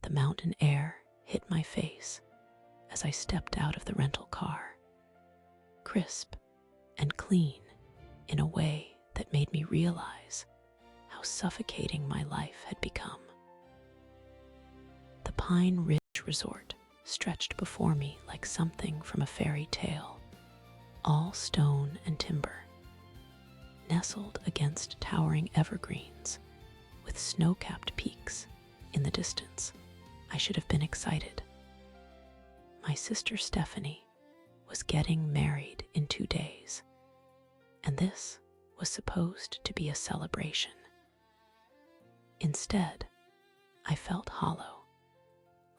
The mountain air hit my face as I stepped out of the rental car, crisp and clean in a way that made me realize how suffocating my life had become. The Pine Ridge Resort stretched before me like something from a fairy tale, all stone and timber, nestled against towering evergreens with snow-capped peaks in the distance. I should have been excited. My sister Stephanie was getting married in 2 days, and this was supposed to be a celebration. Instead, I felt hollow,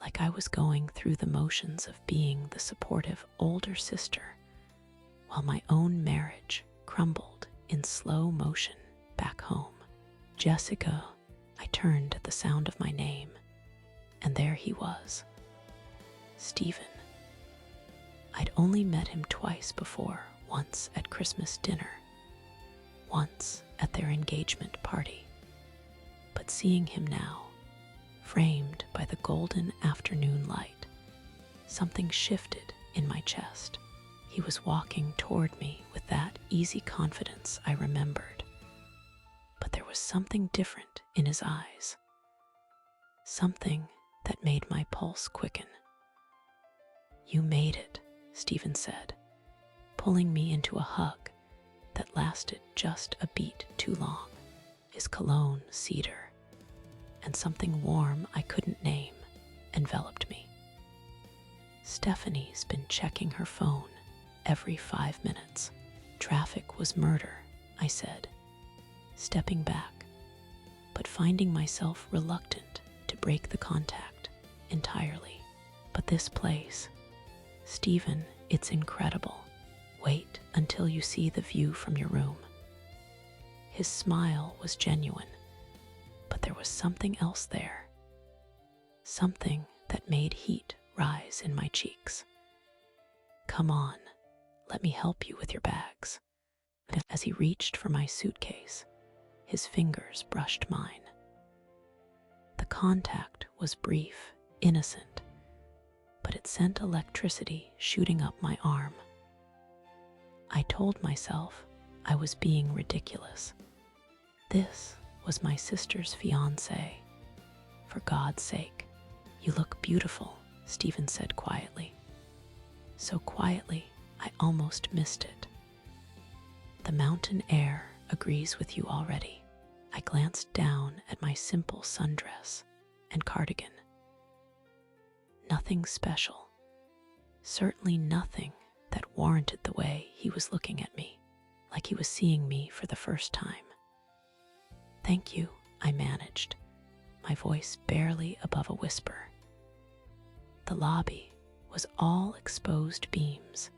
like I was going through the motions of being the supportive older sister, while my own marriage crumbled in slow motion back home. Jessica, I turned at the sound of my name, and there he was, Stephen. I'd only met him twice before, once at Christmas dinner, once at their engagement party. But seeing him now, framed by the golden afternoon light, something shifted in my chest. He was walking toward me with that easy confidence I remembered, but there was something different in his eyes, something that made my pulse quicken. "You made it," Stephen said, pulling me into a hug that lasted just a beat too long. His cologne, cedar, and something warm I couldn't name enveloped me. "Stephanie's been checking her phone every 5 minutes. Traffic was murder," I said, stepping back, but finding myself reluctant to break the contact entirely. "But this place, Stephen, it's incredible. Wait until you see the view from your room." His smile was genuine, but there was something else there, something that made heat rise in my cheeks. "Come on, let me help you with your bags." As he reached for my suitcase, his fingers brushed mine. The contact was brief, innocent, but it sent electricity shooting up my arm. I told myself I was being ridiculous. This was my sister's fiancé. "For God's sake, you look beautiful," Stephen said quietly. So quietly, I almost missed it. "The mountain air agrees with you already." I glanced down at my simple sundress and cardigan. Nothing special, certainly nothing that warranted the way he was looking at me, like he was seeing me for the first time. "Thank you," I managed, my voice barely above a whisper. The lobby was all exposed beams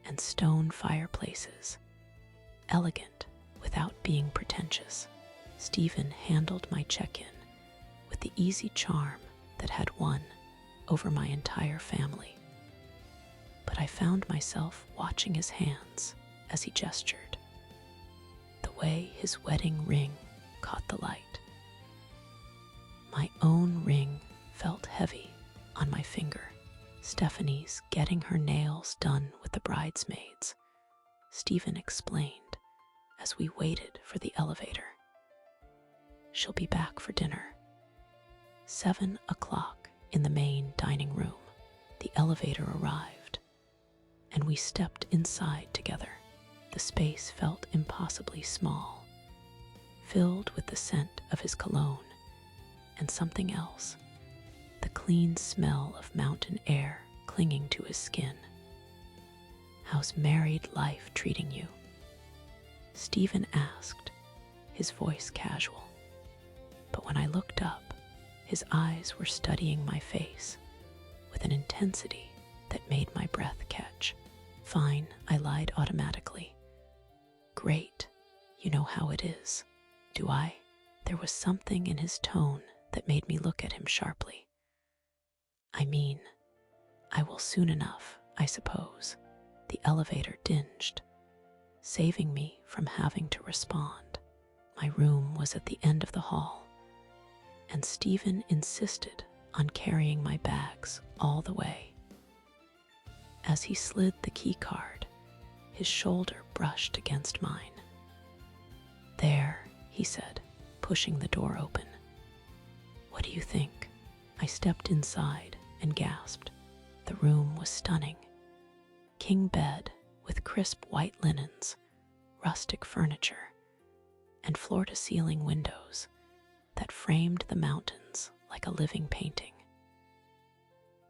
and stone fireplaces, elegant without being pretentious. Stephen handled my check-in with the easy charm that had won over my entire family. But I found myself watching his hands as he gestured, the way his wedding ring caught the light. My own ring felt heavy on my finger. "Stephanie's getting her nails done with the bridesmaids," Stephen explained as we waited for the elevator. "She'll be back for dinner." 7 o'clock in the main dining room, the elevator arrived, and we stepped inside together. The space felt impossibly small, filled with the scent of his cologne and something else, the clean smell of mountain air clinging to his skin. "How's married life treating you?" Stephen asked, his voice casual. But when I looked up, his eyes were studying my face with an intensity that made my breath catch. "Fine," I lied automatically. "Great, you know how it is." "Do I?" There was something in his tone that made me look at him sharply. "I mean, I will soon enough, I suppose." The elevator dinged, saving me from having to respond. My room was at the end of the hall, and Stephen insisted on carrying my bags all the way. As he slid the key card, his shoulder brushed against mine. "There," he said, pushing the door open. "What do you think?" I stepped inside and gasped. The room was stunning. King bed with crisp white linens, rustic furniture, and floor-to-ceiling windows that framed the mountains like a living painting.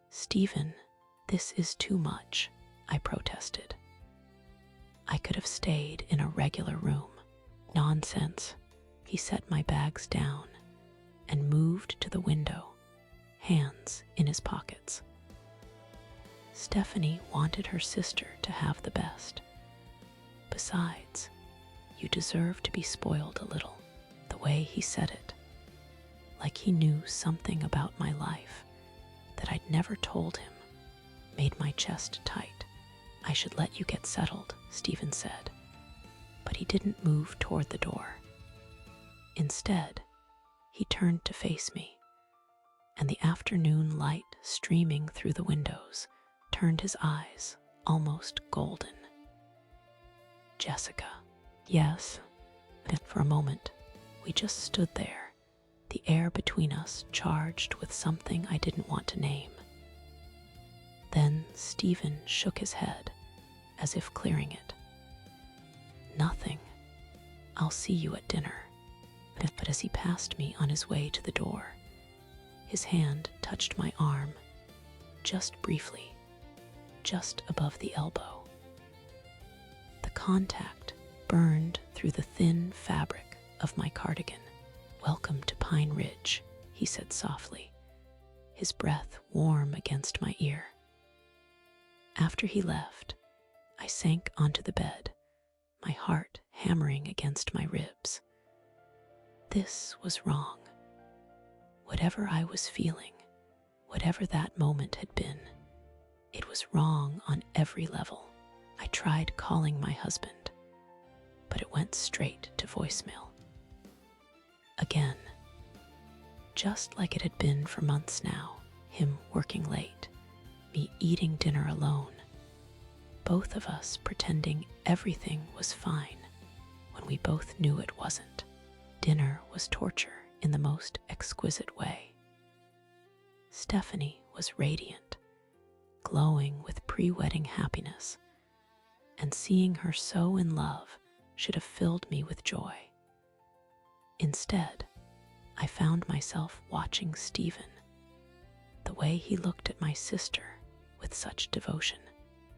"Stephen, this is too much," I protested. "I could have stayed in a regular room." "Nonsense." He set my bags down and moved to the window, hands in his pockets. "Stephanie wanted her sister to have the best. Besides, you deserve to be spoiled a little." The way he said it, like he knew something about my life that I'd never told him, made my chest tight. "I should let you get settled," Stephen said, but he didn't move toward the door. Instead, he turned to face me, and the afternoon light streaming through the windows turned his eyes almost golden. "Jessica." "Yes." And for a moment, we just stood there, the air between us charged with something I didn't want to name. Then Stephen shook his head, as if clearing it. "Nothing. I'll see you at dinner." But as he passed me on his way to the door, his hand touched my arm, just briefly, just above the elbow. The contact burned through the thin fabric of my cardigan. "Welcome to Pine Ridge," he said softly, his breath warm against my ear. After he left, I sank onto the bed, my heart hammering against my ribs. This was wrong. Whatever I was feeling, whatever that moment had been, it was wrong on every level. I tried calling my husband, but it went straight to voicemail. Again, just like it had been for months now, him working late, me eating dinner alone, both of us pretending everything was fine when we both knew it wasn't. Dinner was torture in the most exquisite way. Stephanie was radiant, glowing with pre-wedding happiness, and seeing her so in love should have filled me with joy. Instead, I found myself watching Stephen, the way he looked at my sister with such devotion,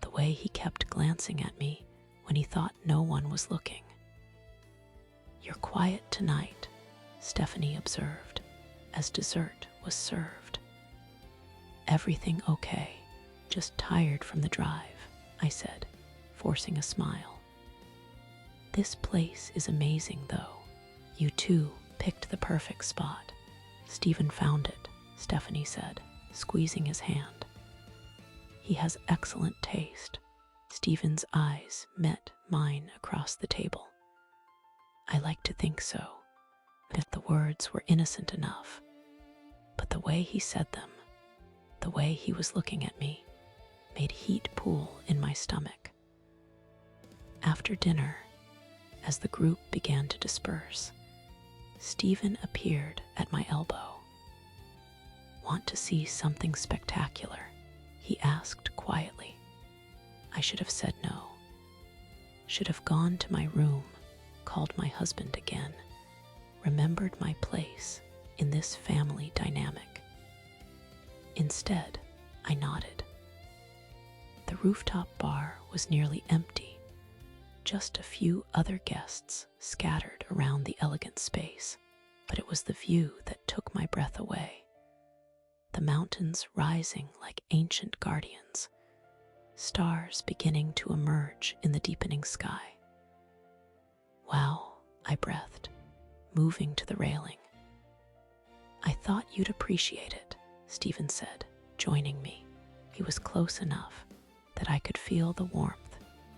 the way he kept glancing at me when he thought no one was looking. "You're quiet tonight," Stephanie observed as dessert was served. "Everything okay, just tired from the drive," I said, forcing a smile. "This place is amazing, though. You two picked the perfect spot." "Stephen found it," Stephanie said, squeezing his hand. "He has excellent taste." Stephen's eyes met mine across the table. "I like to think so." If the words were innocent enough, but the way he said them, the way he was looking at me, made heat pool in my stomach. After dinner, as the group began to disperse, Stephen appeared at my elbow. "Want to see something spectacular?" he asked quietly. I should have said no. Should have gone to my room, called my husband again, remembered my place in this family dynamic. Instead, I nodded. The rooftop bar was nearly empty, just a few other guests scattered around the elegant space, but it was the view that took my breath away. The mountains rising like ancient guardians, stars beginning to emerge in the deepening sky. "Wow," I breathed, moving to the railing. "I thought you'd appreciate it," Stephen said, joining me. He was close enough that I could feel the warmth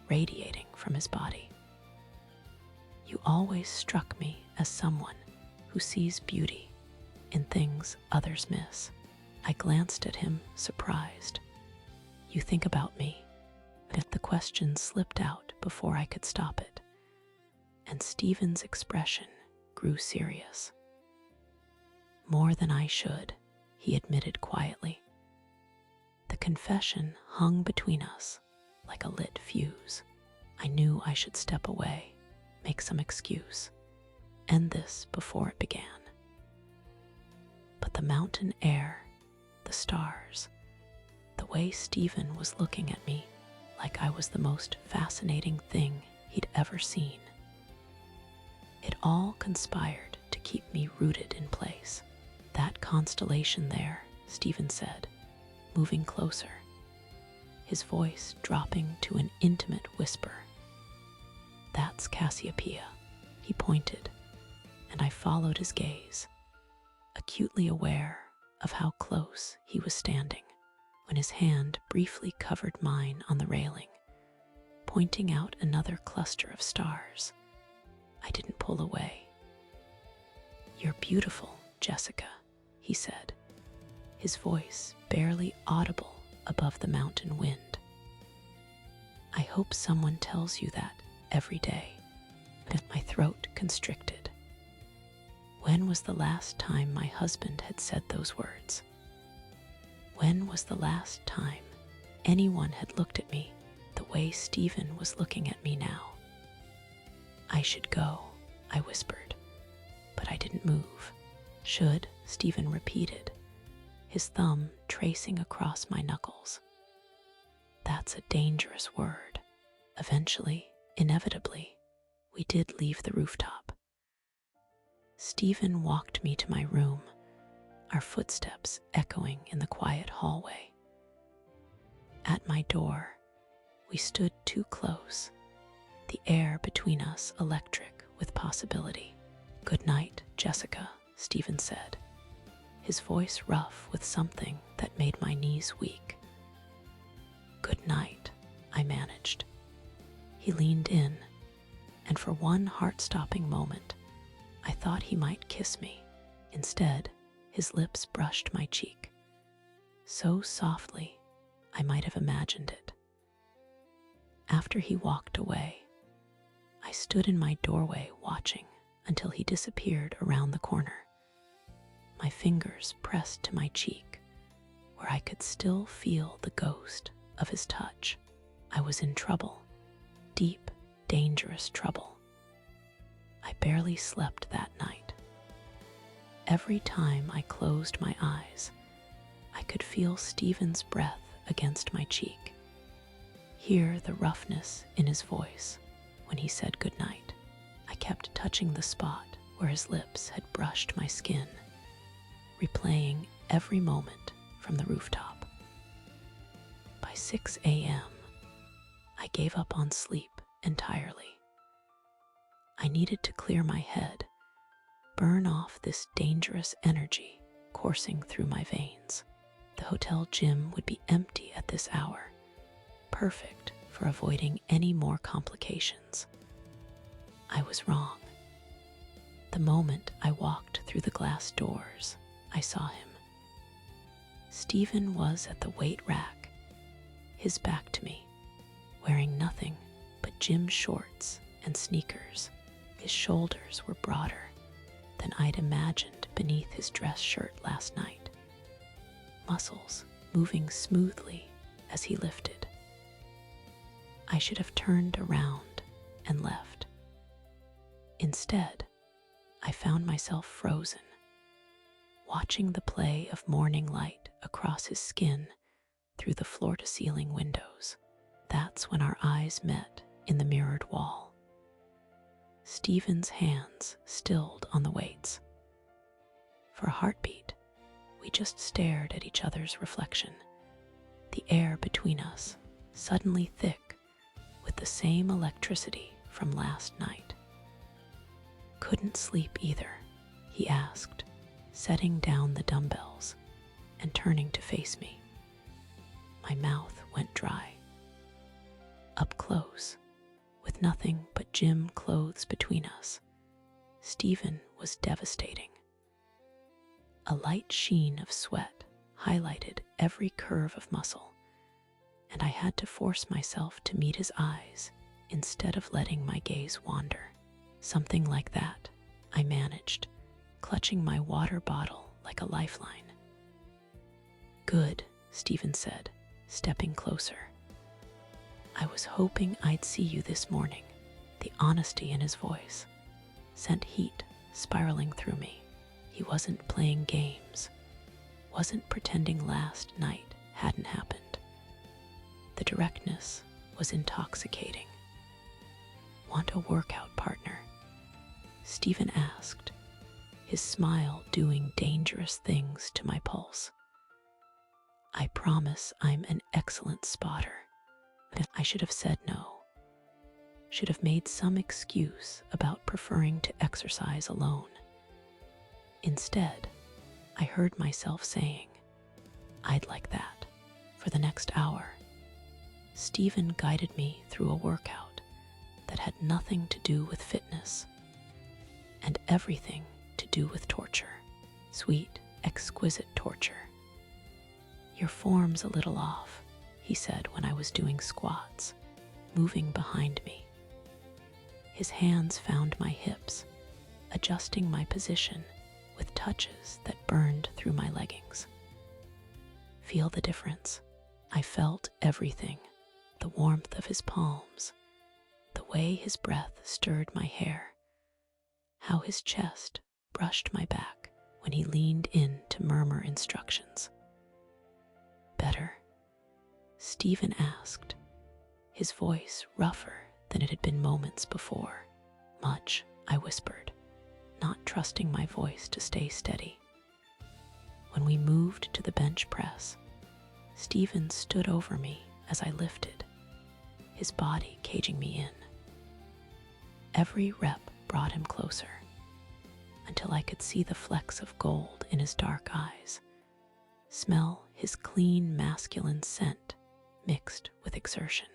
radiating from his body. "You always struck me as someone who sees beauty in things others miss." I glanced at him, surprised. "You think about me?" But the question slipped out before I could stop it, and Stephen's expression grew serious. "More than I should," he admitted quietly. The confession hung between us like a lit fuse. I knew I should step away, make some excuse, end this before it began. But the mountain air, the stars, the way Stephen was looking at me like I was the most fascinating thing he'd ever seen. It all conspired to keep me rooted in place. "That constellation there," Stephen said, moving closer, his voice dropping to an intimate whisper. "That's Cassiopeia." He pointed, and I followed his gaze, acutely aware of how close he was standing, when his hand briefly covered mine on the railing, pointing out another cluster of stars. I didn't pull away. "You're beautiful, Jessica," he said, his voice barely audible above the mountain wind. "I hope someone tells you that every day." My throat constricted. When was the last time my husband had said those words? When was the last time anyone had looked at me the way Stephen was looking at me now? "I should go," I whispered, but I didn't move. "Should," Stephen repeated, his thumb tracing across my knuckles. "That's a dangerous word." Eventually, inevitably, we did leave the rooftop. Stephen walked me to my room, our footsteps echoing in the quiet hallway. At my door, we stood too close, the air between us electric with possibility. "Good night, Jessica," Stephen said, his voice rough with something that made my knees weak. "Good night," I managed. He leaned in, and for one heart-stopping moment, I thought he might kiss me. Instead, his lips brushed my cheek, so softly I might have imagined it. After he walked away, I stood in my doorway watching until he disappeared around the corner, my fingers pressed to my cheek, where I could still feel the ghost of his touch. I was in trouble, deep, dangerous trouble. I barely slept that night. Every time I closed my eyes, I could feel Stephen's breath against my cheek, hear the roughness in his voice when he said goodnight. I kept touching the spot where his lips had brushed my skin, replaying every moment from the rooftop. By 6 a.m., I gave up on sleep entirely. I needed to clear my head, burn off this dangerous energy coursing through my veins. The hotel gym would be empty at this hour, perfect for avoiding any more complications. I was wrong. The moment I walked through the glass doors, I saw him. Stephen was at the weight rack, his back to me, wearing nothing but gym shorts and sneakers. His shoulders were broader than I'd imagined beneath his dress shirt last night, muscles moving smoothly as he lifted. I should have turned around and left. Instead, I found myself frozen, watching the play of morning light across his skin through the floor-to-ceiling windows. That's when our eyes met in the mirrored wall. Stephen's hands stilled on the weights. For a heartbeat, we just stared at each other's reflection, the air between us suddenly thick with the same electricity from last night. "Couldn't sleep either?" he asked, setting down the dumbbells and turning to face me. My mouth went dry. Up close, with nothing but gym clothes between us, Stephen was devastating. A light sheen of sweat highlighted every curve of muscle, and I had to force myself to meet his eyes instead of letting my gaze wander. Something like that, I managed, clutching my water bottle like a lifeline. "Good," Stephen said, stepping closer. "I was hoping I'd see you this morning." The honesty in his voice sent heat spiraling through me. He wasn't playing games, wasn't pretending last night hadn't happened. The directness was intoxicating. "Want a workout partner?" Stephen asked, his smile doing dangerous things to my pulse. I promise I'm an excellent spotter. I should have said no. Should have made some excuse about preferring to exercise alone. Instead, I heard myself saying, "I'd like that," for the next hour. Stephen guided me through a workout that had nothing to do with fitness and everything to do with torture. Sweet, exquisite torture. "Your form's a little off," he said when I was doing squats, moving behind me. His hands found my hips, adjusting my position with touches that burned through my leggings. Feel the difference. I felt everything, the warmth of his palms, the way his breath stirred my hair, how his chest brushed my back when he leaned in to murmur instructions. "Better?" Stephen asked, his voice rougher than it had been moments before. "Much," I whispered, not trusting my voice to stay steady. When we moved to the bench press, Stephen stood over me as I lifted, his body caging me in. Every rep brought him closer, until I could see the flecks of gold in his dark eyes, smell his clean masculine scent mixed with exertion.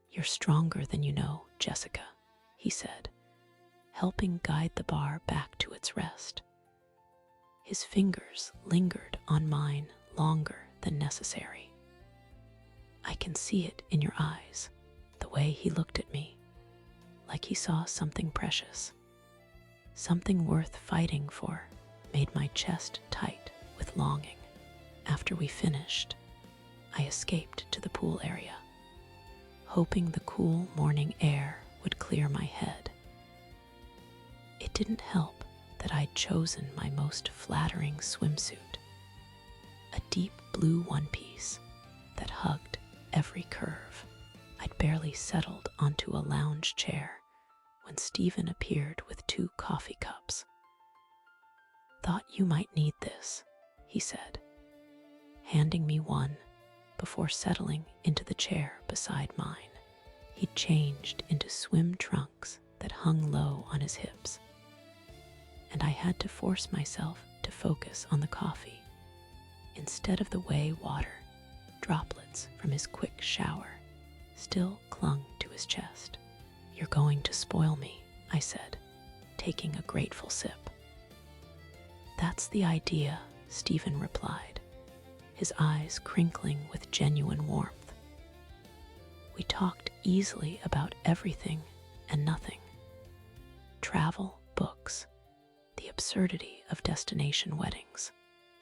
"You're stronger than you know, Jessica," he said, helping guide the bar back to its rest. His fingers lingered on mine longer than necessary. I can see it in your eyes, the way he looked at me, like he saw something precious, something worth fighting for, made my chest tight with longing. After we finished, I escaped to the pool area, hoping the cool morning air would clear my head. It didn't help that I'd chosen my most flattering swimsuit, a deep blue one-piece that hugged every curve. I'd barely settled onto a lounge chair when Stephen appeared with 2 coffee cups. "Thought you might need this," he said, handing me one before settling into the chair beside mine. He'd changed into swim trunks that hung low on his hips, and I had to force myself to focus on the coffee instead of the way water, droplets from his quick shower, still clung to his chest. "You're going to spoil me," I said, taking a grateful sip. "That's the idea," Stephen replied, his eyes crinkling with genuine warmth. We talked easily about everything and nothing. Travel, books, the absurdity of destination weddings.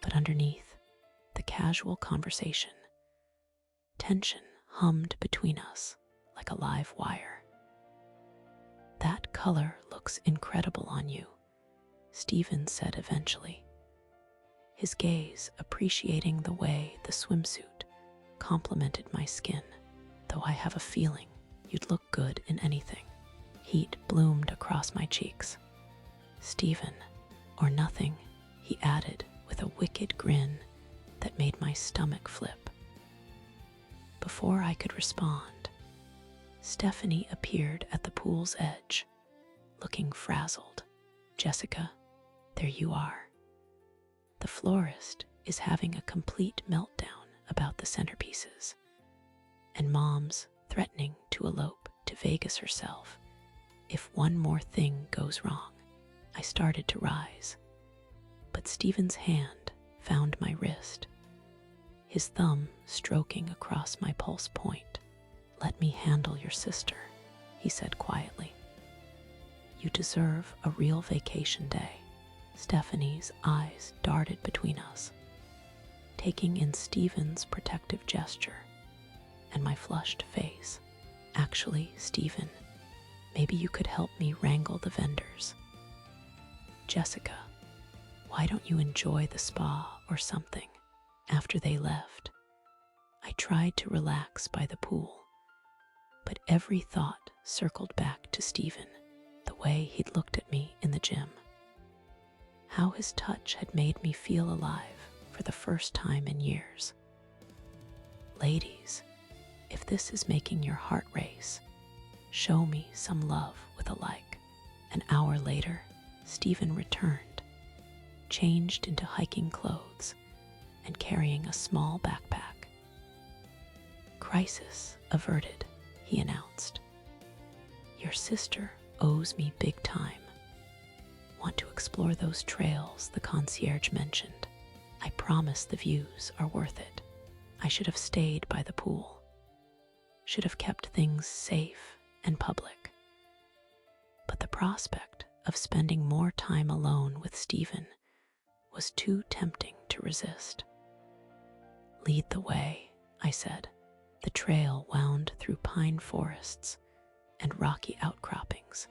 But underneath the casual conversation, tension hummed between us like a live wire. "That color looks incredible on you," Stephen said eventually, his gaze appreciating the way the swimsuit complemented my skin. "Though I have a feeling you'd look good in anything." Heat bloomed across my cheeks. "Stephen, or nothing," he added with a wicked grin that made my stomach flip. Before I could respond, Stephanie appeared at the pool's edge, looking frazzled. "Jessica, there you are. The florist is having a complete meltdown about the centerpieces, and Mom's threatening to elope to Vegas herself if one more thing goes wrong." I started to rise, but Stephen's hand found my wrist, his thumb stroking across my pulse point. "Let me handle your sister," he said quietly. "You deserve a real vacation day." Stephanie's eyes darted between us, taking in Stephen's protective gesture and my flushed face. "Actually, Stephen, maybe you could help me wrangle the vendors. Jessica, why don't you enjoy the spa or something?" After they left, I tried to relax by the pool, but every thought circled back to Stephen, the way he'd looked at me in the gym. How his touch had made me feel alive for the first time in years. Ladies, if this is making your heart race, show me some love with a like. An hour later, Stephen returned, changed into hiking clothes and carrying a small backpack. "Crisis averted," he announced. "Your sister owes me big time. Want to explore those trails the concierge mentioned? I promise the views are worth it. I should have stayed by the pool. Should have kept things safe and public." But the prospect of spending more time alone with Stephen was too tempting to resist. "Lead the way," I said. The trail wound through pine forests and rocky outcroppings,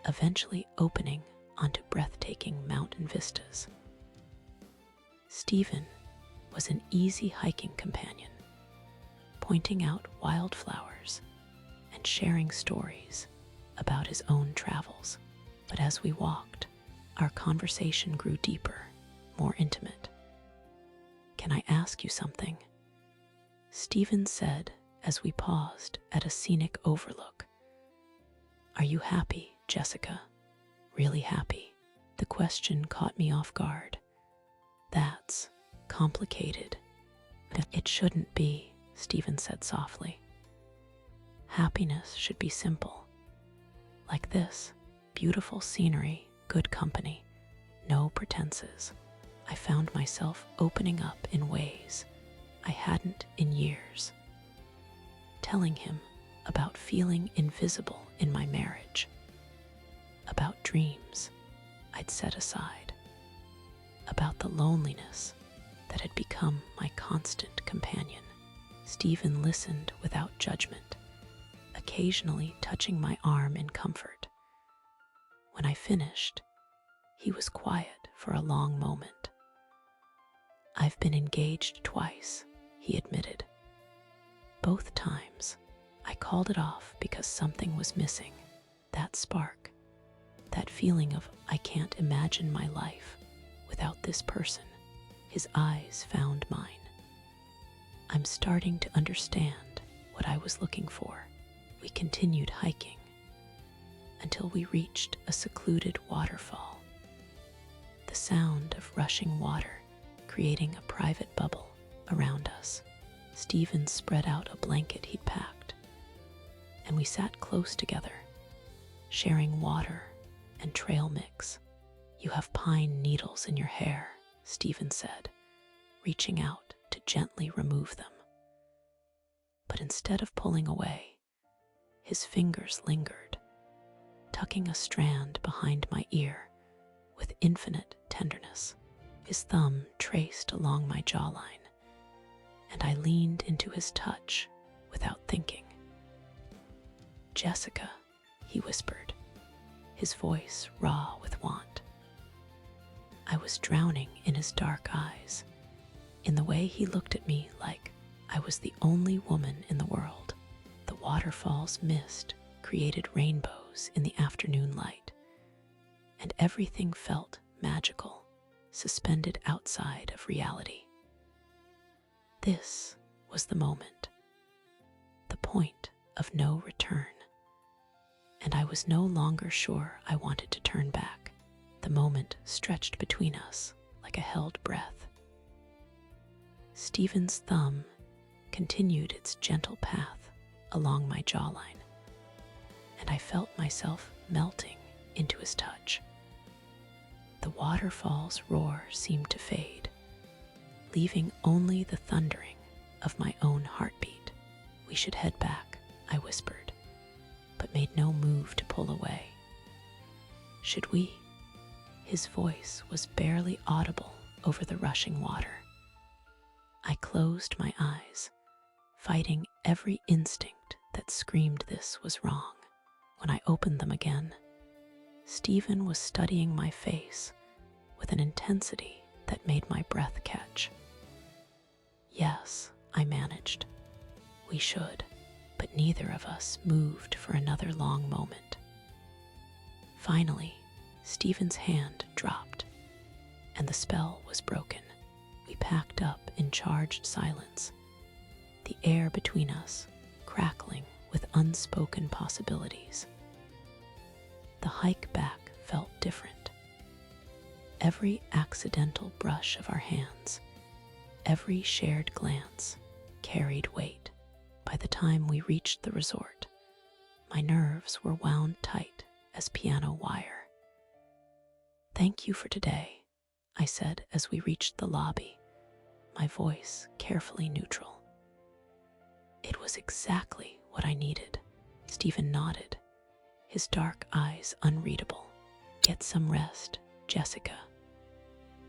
eventually opening onto breathtaking mountain vistas. Stephen was an easy hiking companion, pointing out wildflowers and sharing stories about his own travels. But as we walked, our conversation grew deeper, more intimate. "Can I ask you something?" Stephen said as we paused at a scenic overlook. "Are you happy, Jessica? Really happy?" The question caught me off guard. "That's complicated." "It shouldn't be," Stephen said softly. "Happiness should be simple. Like this, beautiful scenery, good company, no pretenses." I found myself opening up in ways I hadn't in years, telling him about feeling invisible in my marriage, about dreams I'd set aside, about the loneliness that had become my constant companion. Stephen listened without judgment, occasionally touching my arm in comfort. When I finished, he was quiet for a long moment. "I've been engaged twice," he admitted. "Both times, I called it off because something was missing. That spark, that feeling of I can't imagine my life without this person." His eyes found mine. "I'm starting to understand what I was looking for." We continued hiking until we reached a secluded waterfall. The sound of rushing water creating a private bubble around us. Stephen spread out a blanket he'd packed, and we sat close together, sharing water and trail mix. "You have pine needles in your hair," Stephen said, reaching out to gently remove them. But instead of pulling away, his fingers lingered, tucking a strand behind my ear with infinite tenderness. His thumb traced along my jawline, and I leaned into his touch without thinking. "Jessica," he whispered, his voice raw with want. I was drowning in his dark eyes, in the way he looked at me like I was the only woman in the world. The waterfall's mist created rainbows in the afternoon light, and everything felt magical, suspended outside of reality. This was the moment, the point of no return, and I was no longer sure I wanted to turn back. The moment stretched between us like a held breath. Stephen's thumb continued its gentle path along my jawline, and I felt myself melting into his touch. The waterfall's roar seemed to fade, leaving only the thundering of my own heartbeat. "We should head back," I whispered, but made no move to pull away. "Should we?" His voice was barely audible over the rushing water. I closed my eyes, fighting every instinct that screamed this was wrong. When I opened them again, Stephen was studying my face with an intensity that made my breath catch. "Yes," I managed. "We should," but neither of us moved for another long moment. Finally, Stephen's hand dropped, and the spell was broken. We packed up in charged silence, the air between us crackling with unspoken possibilities. The hike back felt different. Every accidental brush of our hands, every shared glance, carried weight. By the time we reached the resort, my nerves were wound tight as piano wire. "Thank you for today," I said as we reached the lobby, my voice carefully neutral. "It was exactly what I needed." Stephen nodded, his dark eyes unreadable. "Get some rest, Jessica.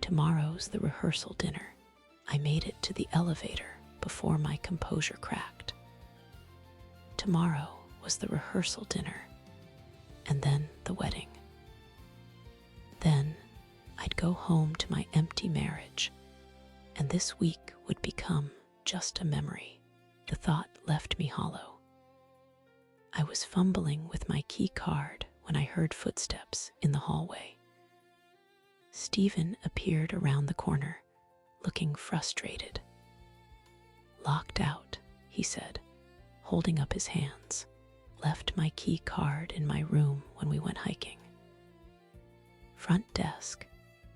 Tomorrow's the rehearsal dinner." I made it to the elevator before my composure cracked. Tomorrow was the rehearsal dinner, and then the wedding. Then I'd go home to my empty marriage, and this week would become just a memory. The thought left me hollow. I was fumbling with my key card when I heard footsteps in the hallway. Stephen appeared around the corner, looking frustrated. "Locked out," he said, holding up his hands. "Left my key card in my room when we went hiking. Front desk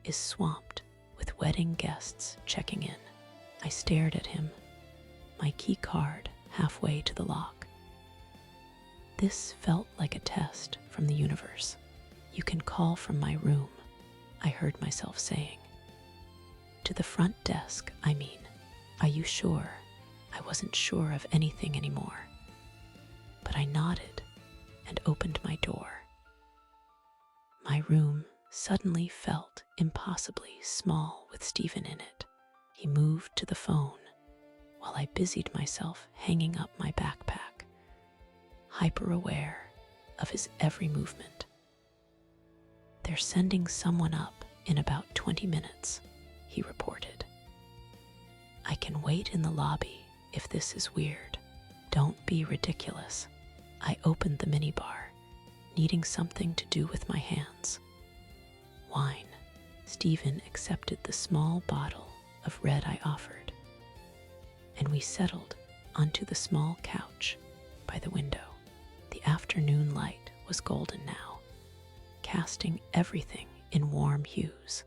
is swamped with wedding guests checking in." I stared at him, my key card halfway to the lock. This felt like a test from the universe. "You can call from my room," I heard myself saying. "To the front desk, I mean. Are you sure?" I wasn't sure of anything anymore, but I nodded and opened my door. My room suddenly felt impossibly small with Stephen in it. He moved to the phone while I busied myself hanging up my backpack, hyper-aware of his every movement. "They're sending someone up in about 20 minutes, he reported. "I can wait in the lobby if this is weird." "Don't be ridiculous." I opened the minibar, needing something to do with my hands. "Wine." Stephen accepted the small bottle of red I offered, and we settled onto the small couch by the window. The afternoon light was golden now, casting everything in warm hues.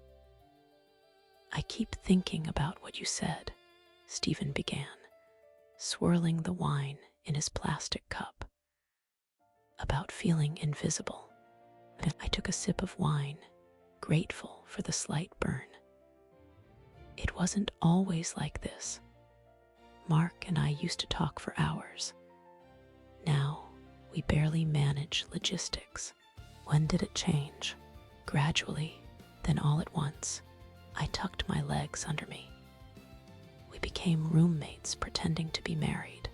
"I keep thinking about what you said," Stephen began, swirling the wine in his plastic cup. "About feeling invisible." I took a sip of wine, grateful for the slight burn. "It wasn't always like this. Mark and I used to talk for hours. Now we barely manage logistics." "When did it change?" "Gradually, then all at once." I tucked my legs under me. "We became roommates pretending to be married,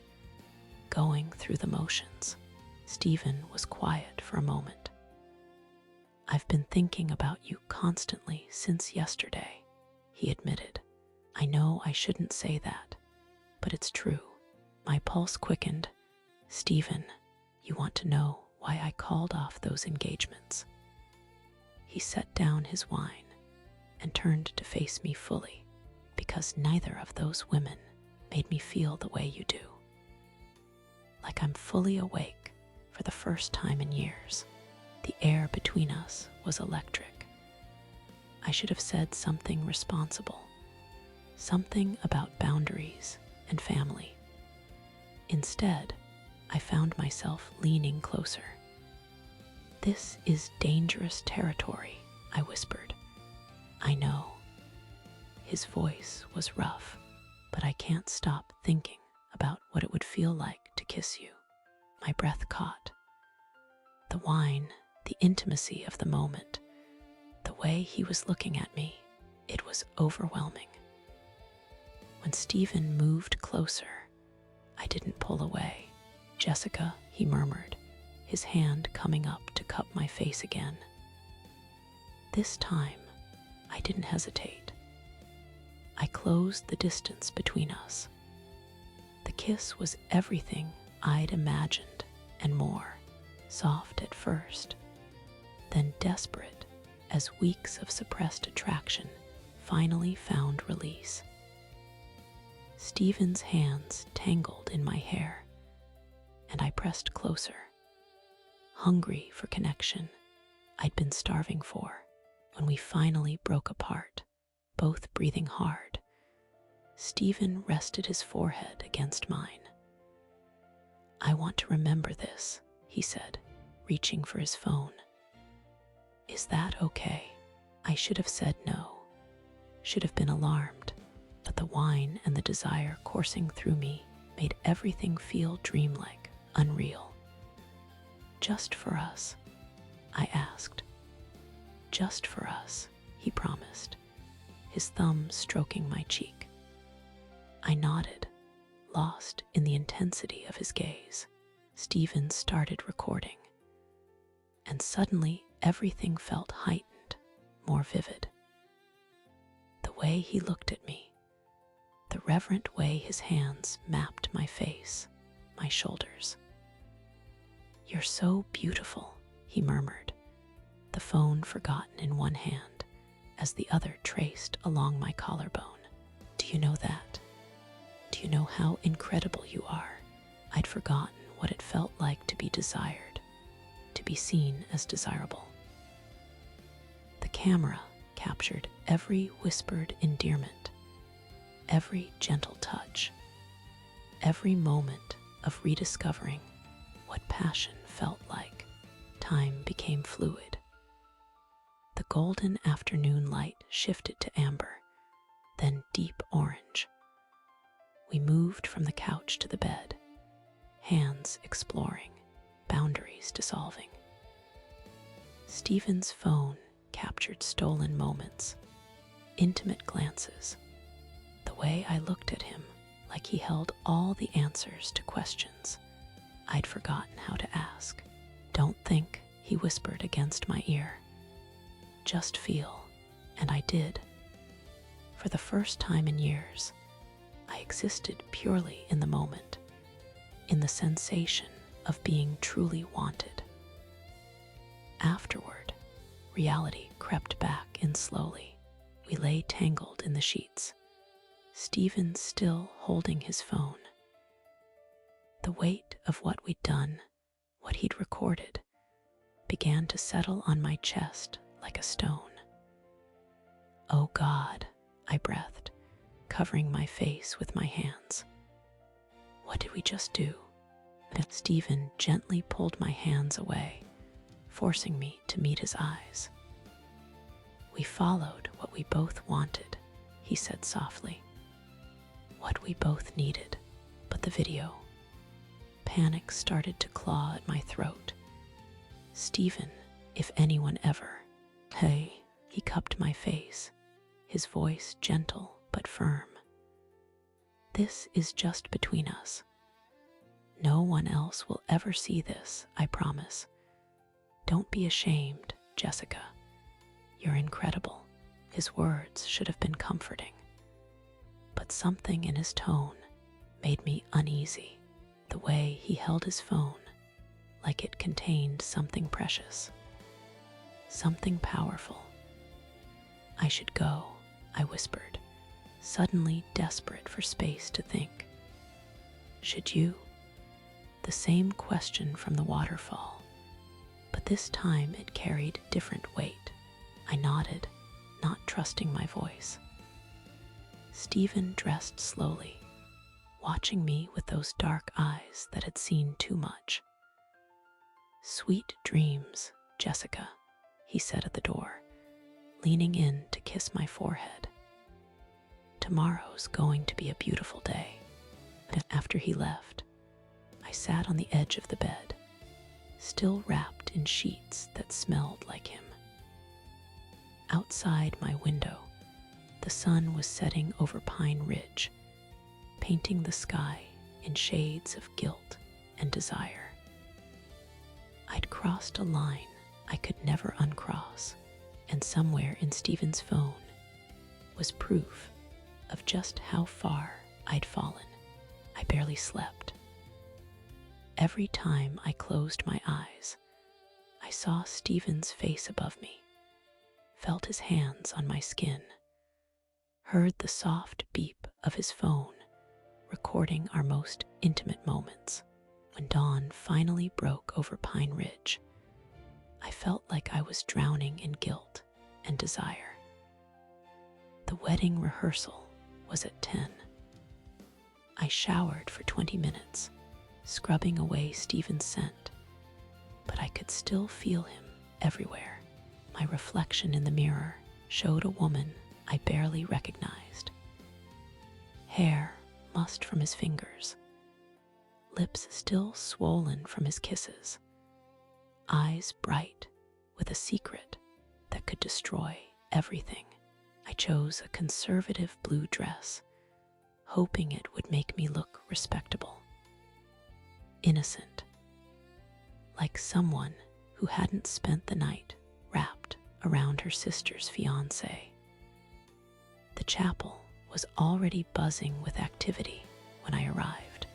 going through the motions." Stephen was quiet for a moment. "I've been thinking about you constantly since yesterday," he admitted. "I know I shouldn't say that, but it's true." My pulse quickened. "Stephen, you want to know why I called off those engagements?" He set down his wine and turned to face me fully. "Because neither of those women made me feel the way you do. Like I'm fully awake for the first time in years." The air between us was electric. I should have said something responsible, something about boundaries and family. Instead, I found myself leaning closer. "This is dangerous territory," I whispered. "I know." His voice was rough, but I can't stop thinking about what it would feel like to kiss you. My breath caught. The wine, the intimacy of the moment, the way he was looking at me, it was overwhelming. When Stephen moved closer, I didn't pull away. "Jessica," he murmured, his hand coming up to cup my face again. This time, I didn't hesitate. I closed the distance between us. The kiss was everything I'd imagined and more, soft at first, then desperate as weeks of suppressed attraction finally found release. Stephen's hands tangled in my hair, and I pressed closer, hungry for connection I'd been starving for. When we finally broke apart, both breathing hard, Stephen rested his forehead against mine. "I want to remember this," he said, reaching for his phone. "Is that okay?" I should have said no, should have been alarmed, but the wine and the desire coursing through me made everything feel dreamlike, unreal. "Just for us?" I asked. "Just for us," he promised, his thumb stroking my cheek. I nodded, lost in the intensity of his gaze. Stephen started recording, and suddenly everything felt heightened, more vivid. The way he looked at me, the reverent way his hands mapped my face, my shoulders. "You're so beautiful," he murmured, the phone forgotten in one hand as the other traced along my collarbone. "Do you know that? Do you know how incredible you are?" I'd forgotten what it felt like to be desired, to be seen as desirable. The camera captured every whispered endearment, every gentle touch, every moment of rediscovering what passion felt like. Time became fluid. The golden afternoon light shifted to amber, then deep orange. We moved from the couch to the bed, hands exploring, boundaries dissolving. Stephen's phone captured stolen moments, intimate glances, the way I looked at him like he held all the answers to questions I'd forgotten how to ask. "Don't think," he whispered against my ear. "Just feel," and I did. For the first time in years, I existed purely in the moment, in the sensation of being truly wanted. Afterward, reality crept back in slowly. We lay tangled in the sheets, Stephen still holding his phone. The weight of what we'd done, what he'd recorded, began to settle on my chest like a stone. "Oh God," I breathed, covering my face with my hands. "What did we just do?" Stephen gently pulled my hands away, forcing me to meet his eyes. "We followed what we both wanted," he said softly. "What we both needed, but the video." Panic started to claw at my throat. "Stephen, if anyone ever." "Hey," he cupped my face, his voice gentle but firm. "This is just between us. No one else will ever see this, I promise. Don't be ashamed, Jessica. You're incredible." His words should have been comforting, but something in his tone made me uneasy. The way he held his phone, like it contained something precious, something powerful. "I should go," I whispered, suddenly desperate for space to think. "Should you?" The same question from the waterfall, but this time it carried different weight. I nodded, not trusting my voice. Stephen dressed slowly, watching me with those dark eyes that had seen too much. "Sweet dreams, Jessica," he said at the door, leaning in to kiss my forehead. Tomorrow's going to be a beautiful day. After he left, I sat on the edge of the bed, still wrapped in sheets that smelled like him. Outside my window, the sun was setting over Pine Ridge, painting the sky in shades of guilt and desire. I'd crossed a line I could never uncross, and somewhere in Stephen's phone was proof of just how far I'd fallen. I barely slept. Every time I closed my eyes, I saw Stephen's face above me, felt his hands on my skin, heard the soft beep of his phone recording our most intimate moments. When dawn finally broke over Pine Ridge, I felt like I was drowning in guilt and desire. The wedding rehearsal was at 10. I showered for 20 minutes, scrubbing away Stephen's scent, but I could still feel him everywhere. My reflection in the mirror showed a woman I barely recognized. Hair mussed from his fingers, lips still swollen from his kisses, eyes bright with a secret that could destroy everything. I chose a conservative blue dress, hoping it would make me look respectable, innocent, like someone who hadn't spent the night wrapped around her sister's fiancé. The chapel was already buzzing with activity when I arrived.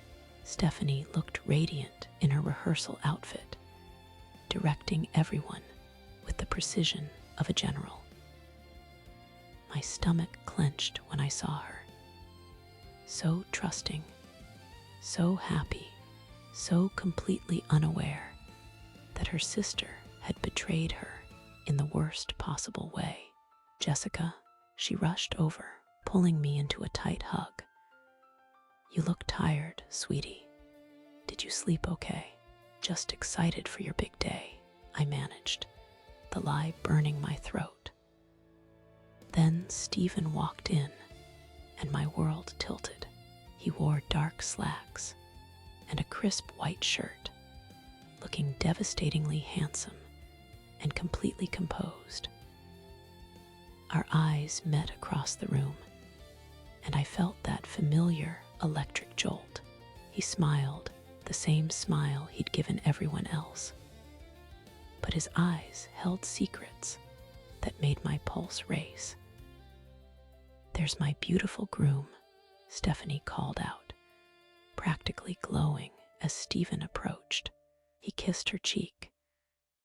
Stephanie looked radiant in her rehearsal outfit, directing everyone with the precision of a general. My stomach clenched when I saw her. So trusting, so happy, so completely unaware that her sister had betrayed her in the worst possible way. Jessica, she rushed over, pulling me into a tight hug. "You look tired, sweetie. Did you sleep okay?" "Just excited for your big day," I managed, the lie burning my throat. Then Stephen walked in, and my world tilted. He wore dark slacks and a crisp white shirt, looking devastatingly handsome and completely composed. Our eyes met across the room, and I felt that familiar electric jolt. He smiled, the same smile he'd given everyone else, but his eyes held secrets that made my pulse race. "There's my beautiful groom," Stephanie called out, practically glowing as Stephen approached. He kissed her cheek,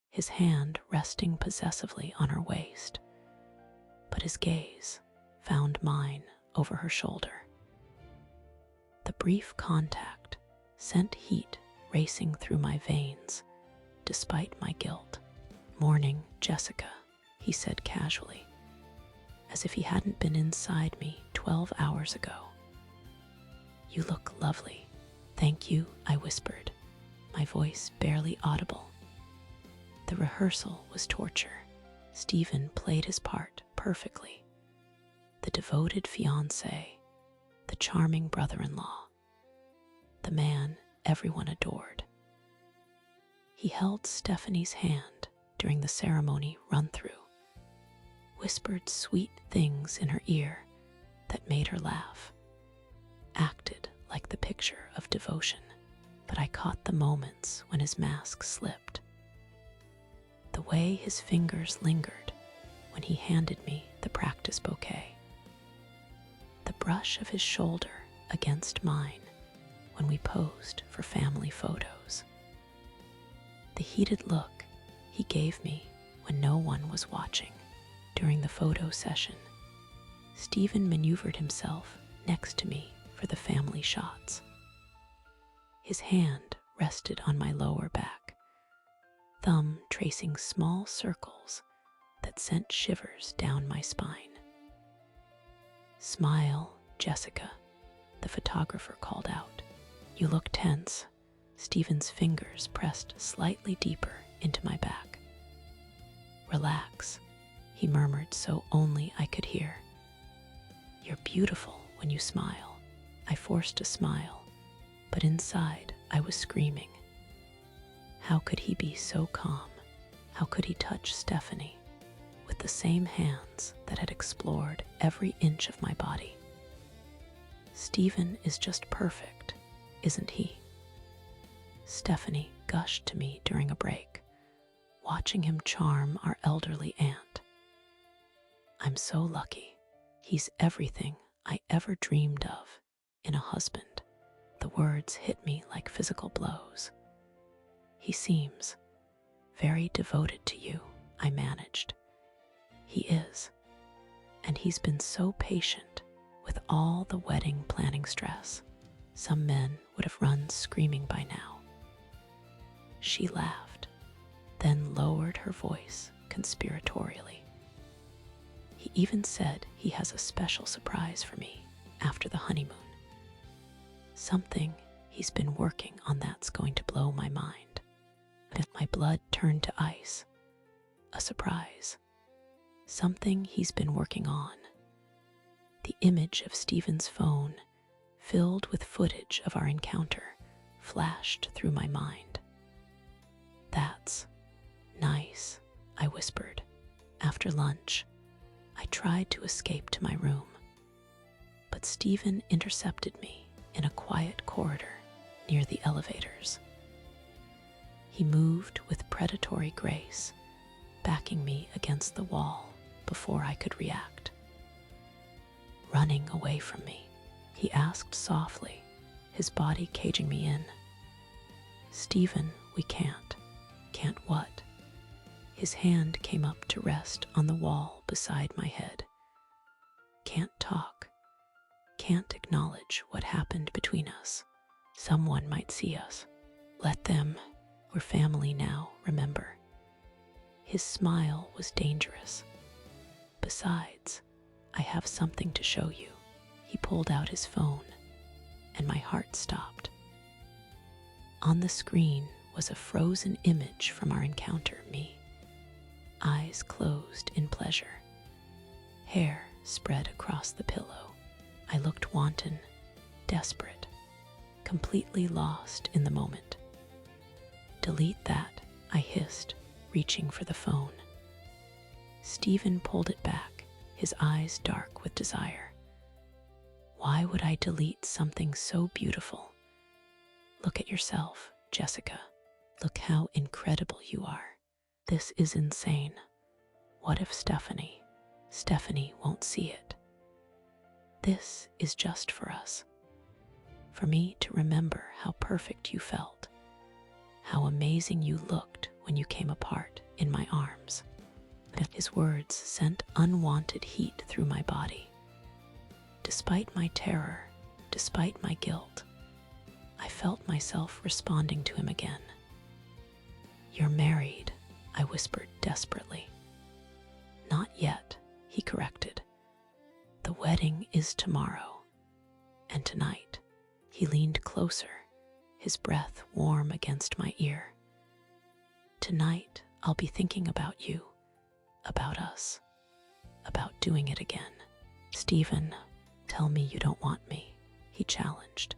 his hand resting possessively on her waist, but his gaze found mine over her shoulder. The brief contact sent heat racing through my veins, despite my guilt. "Morning, Jessica," he said casually, as if he hadn't been inside me 12 hours ago. "You look lovely." "Thank you," I whispered, my voice barely audible. The rehearsal was torture. Stephen played his part perfectly. The devoted fiancé, the charming brother-in-law, the man everyone adored. He held Stephanie's hand during the ceremony run-through, whispered sweet things in her ear that made her laugh, acted like the picture of devotion. But I caught the moments when his mask slipped, the way his fingers lingered when he handed me the practice bouquet, the brush of his shoulder against mine when we posed for family photos, the heated look he gave me when no one was watching. During the photo session, Stephen maneuvered himself next to me for the family shots. His hand rested on my lower back, thumb tracing small circles that sent shivers down my spine. "Smile, Jessica," the photographer called out. "You look tense." Stephen's fingers pressed slightly deeper into my back. "Relax," he murmured so only I could hear. "You're beautiful when you smile." I forced a smile, but inside I was screaming. How could he be so calm? How could he touch Stephanie with the same hands that had explored every inch of my body? "Stephen is just perfect, isn't he?" Stephanie gushed to me during a break, watching him charm our elderly aunt. "I'm so lucky. He's everything I ever dreamed of in a husband." The words hit me like physical blows. "He seems very devoted to you," I managed. "He is. And he's been so patient with all the wedding planning stress. Some men would have run screaming by now." She laughed, then lowered her voice conspiratorially. "He even said he has a special surprise for me after the honeymoon. Something he's been working on that's going to blow my mind." My blood turned to ice. A surprise. Something he's been working on. The image of Stephen's phone, filled with footage of our encounter, flashed through my mind. "That's nice," I whispered. After lunch, I tried to escape to my room, but Stephen intercepted me in a quiet corridor near the elevators. He moved with predatory grace, backing me against the wall before I could react. "Running away from me?" he asked softly, his body caging me in. "Stephen, we can't." "Can't what?" His hand came up to rest on the wall beside my head. "Can't talk. Can't acknowledge what happened between us. Someone might see us. Let them. We're family now, remember." His smile was dangerous. "Besides, I have something to show you." He pulled out his phone, and my heart stopped. On the screen was a frozen image from our encounter, me, eyes closed in pleasure, hair spread across the pillow. I looked wanton, desperate, completely lost in the moment. "Delete that," I hissed, reaching for the phone. Stephen pulled it back, his eyes dark with desire. "Why would I delete something so beautiful? Look at yourself, Jessica. Look how incredible you are. This is insane. What if Stephanie won't see it? This is just for us. For me to remember how perfect you felt, how amazing you looked when you came apart in my arms." His words sent unwanted heat through my body. Despite my terror, despite my guilt, I felt myself responding to him again. "You're married," I whispered desperately. "Not yet," he corrected. "The wedding is tomorrow. And tonight." He leaned closer, his breath warm against my ear. "Tonight, I'll be thinking about you, about us, about doing it again." "Stephen, tell me you don't want me," he challenged,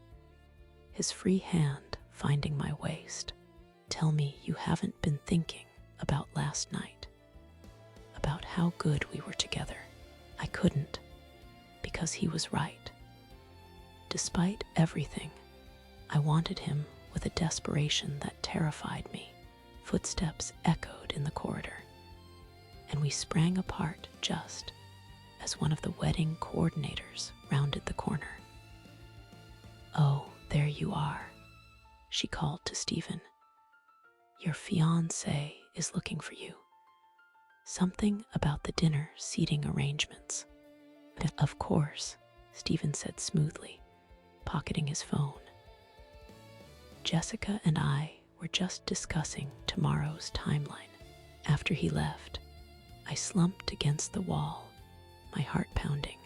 his free hand finding my waist. "Tell me you haven't been thinking about last night, about how good we were together." I couldn't, because he was right. Despite everything, I wanted him with a desperation that terrified me. Footsteps echoed in the corridor, and we sprang apart just as one of the wedding coordinators rounded the corner. "Oh, there you are," she called to Stephen. "Your fiancé is looking for you. Something about the dinner seating arrangements." "Of course," Stephen said smoothly, pocketing his phone. Jessica and I were just discussing tomorrow's timeline. After he left, I slumped against the wall, my heart pounding.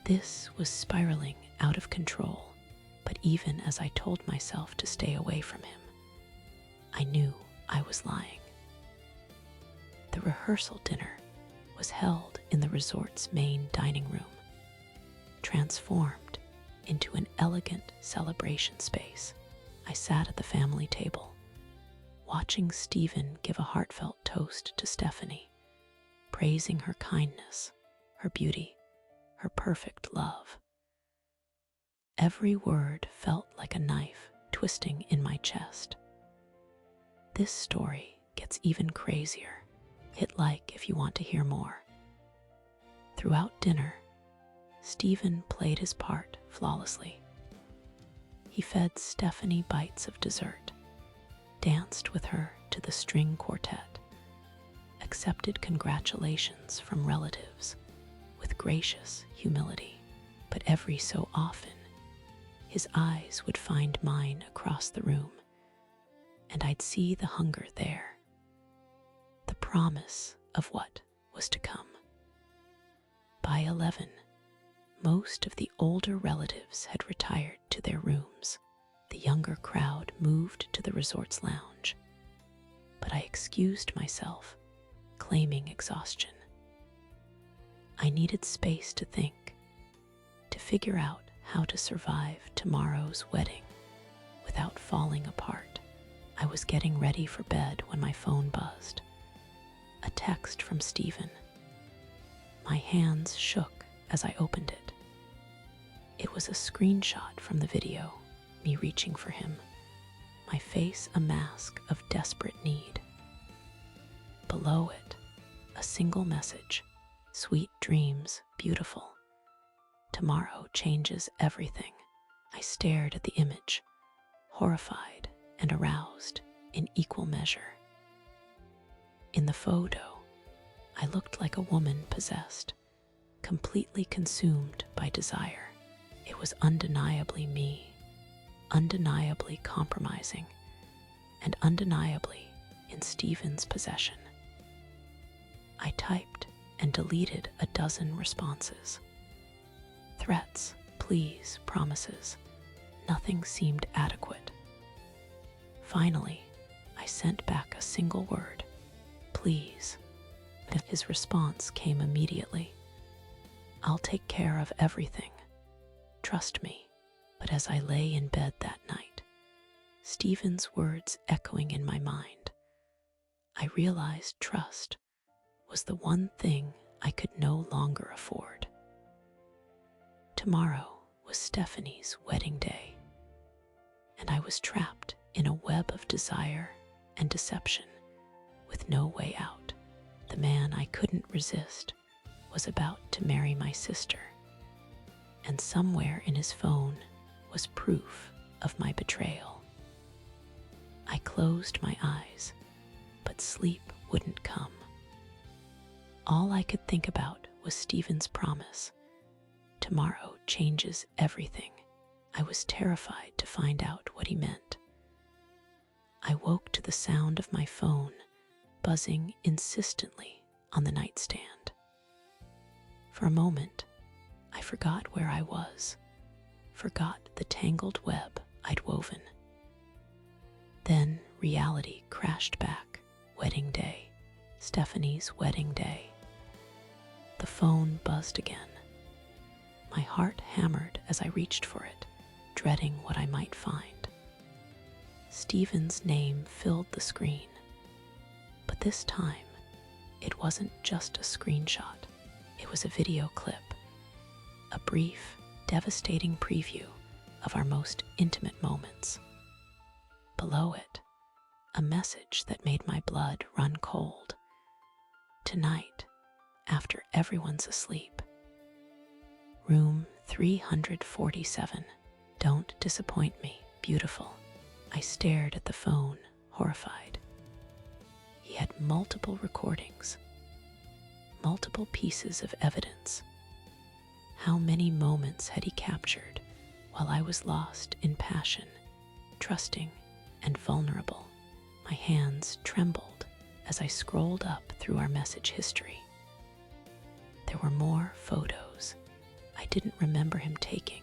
This was spiraling out of control, but even as I told myself to stay away from him, I knew I was lying. The rehearsal dinner was held in the resort's main dining room, transformed into an elegant celebration space. I sat at the family table, watching Stephen give a heartfelt toast to Stephanie, praising her kindness, her beauty, her perfect love. Every word felt like a knife twisting in my chest. This story gets even crazier. Hit like if you want to hear more. Throughout dinner, Stephen played his part flawlessly. He fed Stephanie bites of dessert, danced with her to the string quartet, accepted congratulations from relatives with gracious humility. But every so often, his eyes would find mine across the room, and I'd see the hunger there, the promise of what was to come. By 11, most of the older relatives had retired to their rooms. The younger crowd moved to the resort's lounge, but I excused myself, claiming exhaustion. I needed space to think, to figure out how to survive tomorrow's wedding without falling apart. I was getting ready for bed when my phone buzzed. A text from Stephen. My hands shook as I opened it. It was a screenshot from the video, me reaching for him, my face a mask of desperate need. Below it, a single message: sweet dreams, beautiful. Tomorrow changes everything. I stared at the image, horrified and aroused in equal measure. In the photo, I looked like a woman possessed, completely consumed by desire. It was undeniably me, undeniably compromising, and undeniably in Stephen's possession. I typed and deleted a dozen responses. Threats, pleas, promises. Nothing seemed adequate. Finally, I sent back a single word: please. His response came immediately. I'll take care of everything. Trust me. But as I lay in bed that night, Stephen's words echoing in my mind, I realized trust was the one thing I could no longer afford. Tomorrow was Stephanie's wedding day, and I was trapped in a web of desire and deception with no way out. The man I couldn't resist was about to marry my sister, and somewhere in his phone was proof of my betrayal. I closed my eyes, but sleep wouldn't come. All I could think about was Stephen's promise. Tomorrow changes everything. I was terrified to find out what he meant. I woke to the sound of my phone buzzing insistently on the nightstand. For a moment, I forgot where I was, forgot the tangled web I'd woven. Then reality crashed back. Wedding day, Stephanie's wedding day. The phone buzzed again. My heart hammered as I reached for it, dreading what I might find. Stephen's name filled the screen. But this time, it wasn't just a screenshot. It was a video clip, a brief, devastating preview of our most intimate moments. Below it, a message that made my blood run cold. Tonight, after everyone's asleep, room 347. Don't disappoint me, beautiful. I stared at the phone, horrified. He had multiple recordings, multiple pieces of evidence. How many moments had he captured while I was lost in passion, trusting and vulnerable? My hands trembled as I scrolled up through our message history. There were more photos I didn't remember him taking,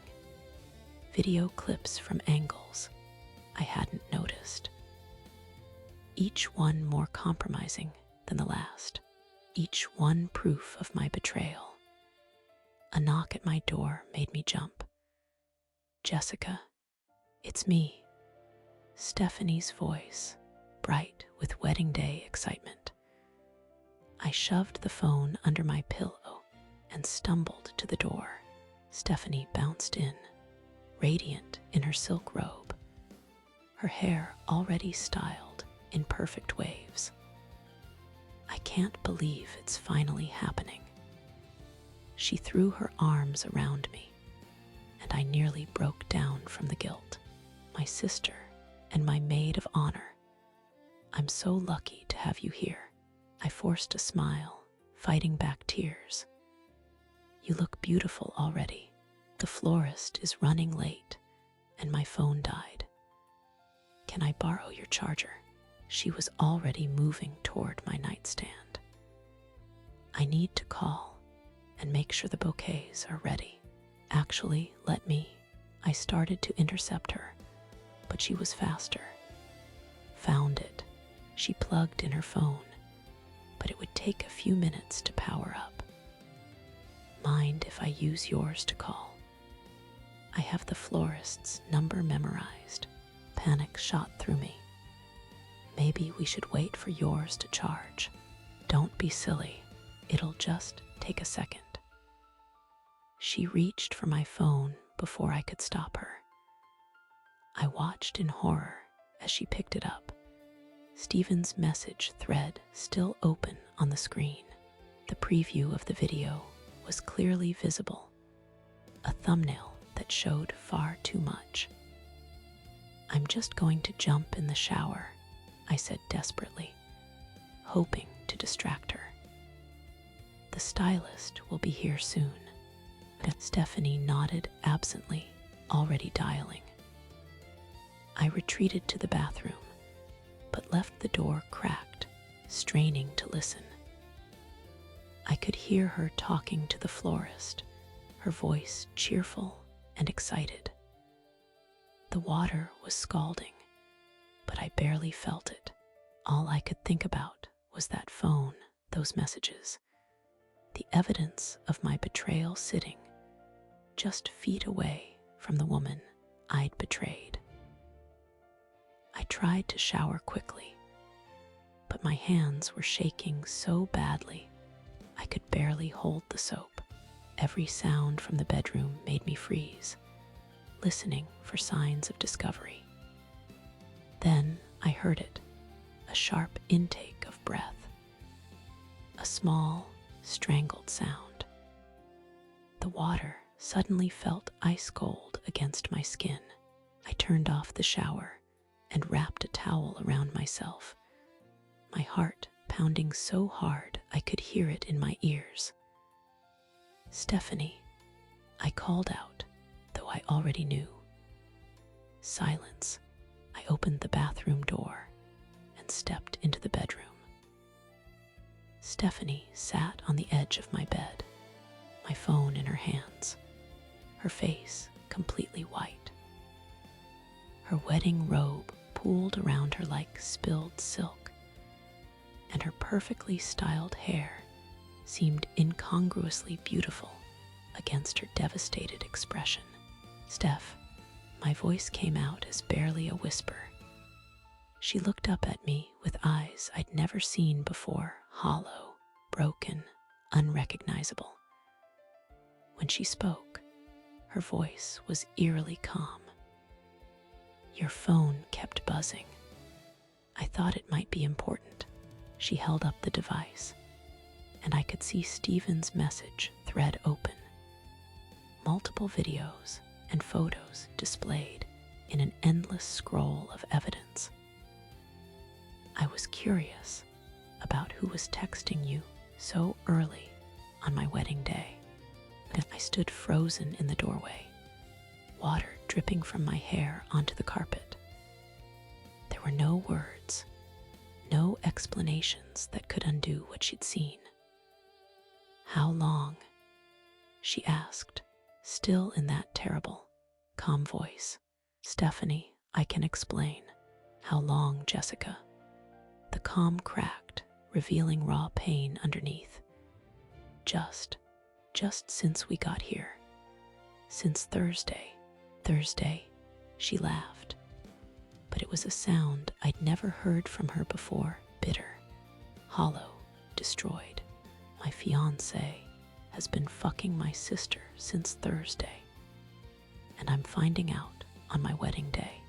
video clips from angles I hadn't noticed. Each one more compromising than the last, each one proof of my betrayal. A knock at my door made me jump. "Jessica, it's me." Stephanie's voice, bright with wedding day excitement. I shoved the phone under my pillow and stumbled to the door. Stephanie bounced in, radiant in her silk robe, her hair already styled in perfect waves. "I can't believe it's finally happening." She threw her arms around me, and I nearly broke down from the guilt. "My sister and my maid of honor. I'm so lucky to have you here." I forced a smile, fighting back tears. "You look beautiful already. The florist is running late, and my phone died. Can I borrow your charger?" She was already moving toward my nightstand. "I need to call and make sure the bouquets are ready." "Actually, let me." I started to intercept her, but she was faster. "Found it." She plugged in her phone, but it would take a few minutes to power up. "Mind if I use yours to call?" "I have the florist's number memorized." Panic shot through me. "Maybe we should wait for yours to charge." "Don't be silly. It'll just take a second." She reached for my phone before I could stop her. I watched in horror as she picked it up. Stephen's message thread still open on the screen. The preview of the video was clearly visible, a thumbnail that showed far too much. "I'm just going to jump in the shower," I said desperately, hoping to distract her. "The stylist will be here soon." Stephanie nodded absently, already dialing. I retreated to the bathroom, but left the door cracked, straining to listen. I could hear her talking to the florist, her voice cheerful and excited. The water was scalding, but I barely felt it. All I could think about was that phone, those messages, the evidence of my betrayal sitting just feet away from the woman I'd betrayed. I tried to shower quickly, but my hands were shaking so badly I could barely hold the soap. Every sound from the bedroom made me freeze, listening for signs of discovery. Then I heard it, a sharp intake of breath, a small, strangled sound. The water suddenly felt ice cold against my skin. I turned off the shower and wrapped a towel around myself, my heart pounding so hard I could hear it in my ears. "Stephanie," I called out, though I already knew. Silence. I opened the bathroom door and stepped into the bedroom. Stephanie sat on the edge of my bed, my phone in her hands, her face completely white. Her wedding robe pooled around her like spilled silk, and her perfectly styled hair seemed incongruously beautiful against her devastated expression. "Steph," my voice came out as barely a whisper. She looked up at me with eyes I'd never seen before, hollow, broken, unrecognizable. When she spoke, her voice was eerily calm. "Your phone kept buzzing. I thought it might be important." She held up the device, and I could see Stephen's message thread open. Multiple videos and photos displayed in an endless scroll of evidence. I was curious about who was texting you so early on my wedding day. I stood frozen in the doorway, water dripping from my hair onto the carpet. There were no words, no explanations that could undo what she'd seen. "How long?" she asked, still in that terrible, calm voice. "Stephanie, I can explain." "How long, Jessica?" The calm cracked, revealing raw pain underneath. "Just just since we got here. Since Thursday. Thursday, she laughed. But it was a sound I'd never heard from her before, bitter, hollow, destroyed. My fiancé has been fucking my sister since Thursday. And I'm finding out on my wedding day.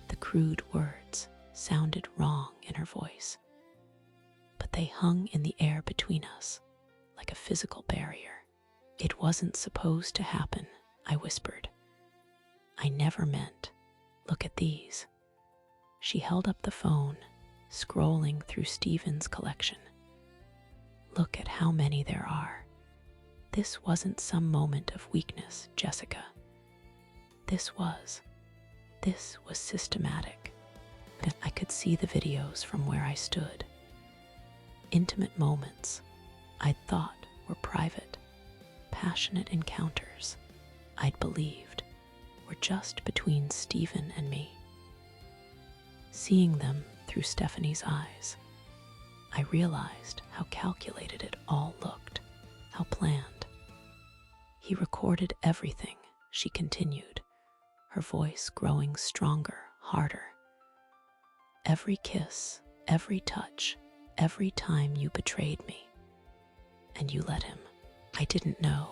The crude words sounded wrong in her voice, but they hung in the air between us like a physical barrier. It wasn't supposed to happen, I whispered. I never meant. Look at these. She held up the phone, scrolling through Stephen's collection. Look at how many there are. This wasn't some moment of weakness, Jessica. This was systematic. I could see the videos from where I stood. Intimate moments I'd thought were private, passionate encounters I'd believed were just between Stephen and me. Seeing them through Stephanie's eyes, I realized how calculated it all looked, how planned. He recorded everything, she continued, her voice growing stronger, harder. Every kiss, every touch, every time you betrayed me. And you let him. I didn't know.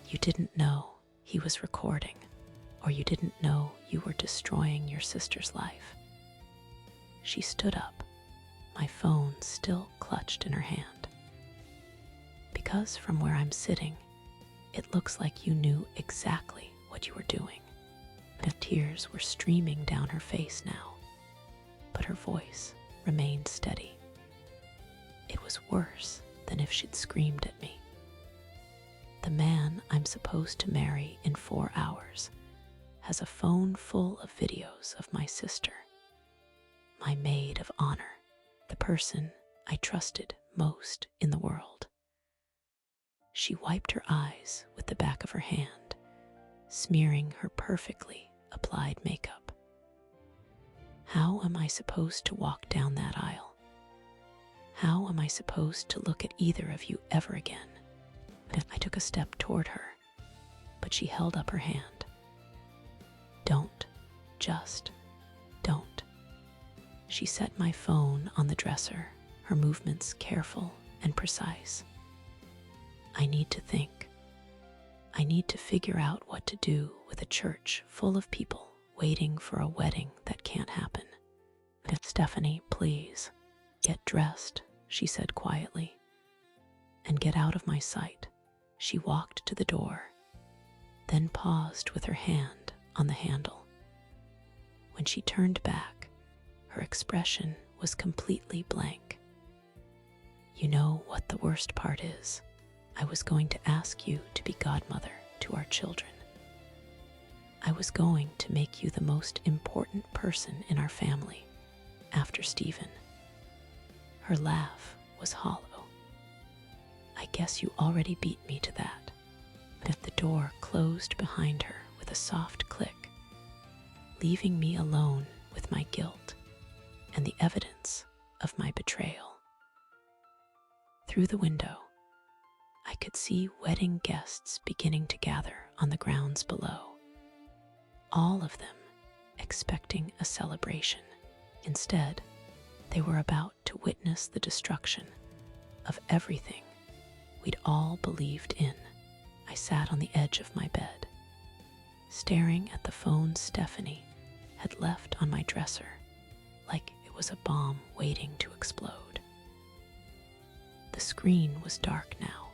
You didn't know he was recording, or you didn't know you were destroying your sister's life. She stood up, my phone still clutched in her hand. Because from where I'm sitting, it looks like you knew exactly what you were doing. The tears were streaming down her face now, but her voice remained steady. It was worse than if she'd screamed at me. The man I'm supposed to marry in 4 hours has a phone full of videos of my sister, my maid of honor, the person I trusted most in the world. She wiped her eyes with the back of her hand, smearing her perfectly applied makeup. How am I supposed to walk down that aisle? How am I supposed to look at either of you ever again? I took a step toward her, but she held up her hand. Don't. Just don't. She set my phone on the dresser, her movements careful and precise. I need to think. I need to figure out what to do with a church full of people waiting for a wedding that can't happen. Stephanie, please, get dressed, she said quietly. And get out of my sight. She walked to the door, then paused with her hand on the handle. When she turned back, her expression was completely blank. You know what the worst part is? I was going to ask you to be godmother to our children. I was going to make you the most important person in our family, after Stephen. Her laugh was hollow. I guess you already beat me to that. The door closed behind her with a soft click, leaving me alone with my guilt and the evidence of my betrayal. Through the window, I could see wedding guests beginning to gather on the grounds below, all of them expecting a celebration. Instead, they were about to witness the destruction of everything we'd all believed in. I sat on the edge of my bed, staring at the phone Stephanie had left on my dresser like it was a bomb waiting to explode. The screen was dark now,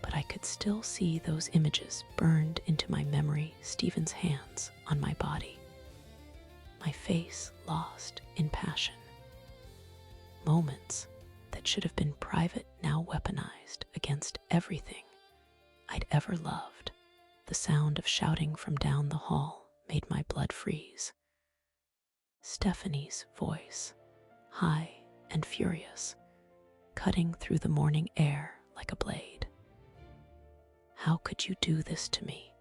but I could still see those images burned into my memory, Stephen's hands on my body, my face lost in passion. Moments that should have been private now weaponized against everything I'd ever loved. The sound of shouting from down the hall made my blood freeze. Stephanie's voice, high and furious, cutting through the morning air like a blade. How could you do this to me?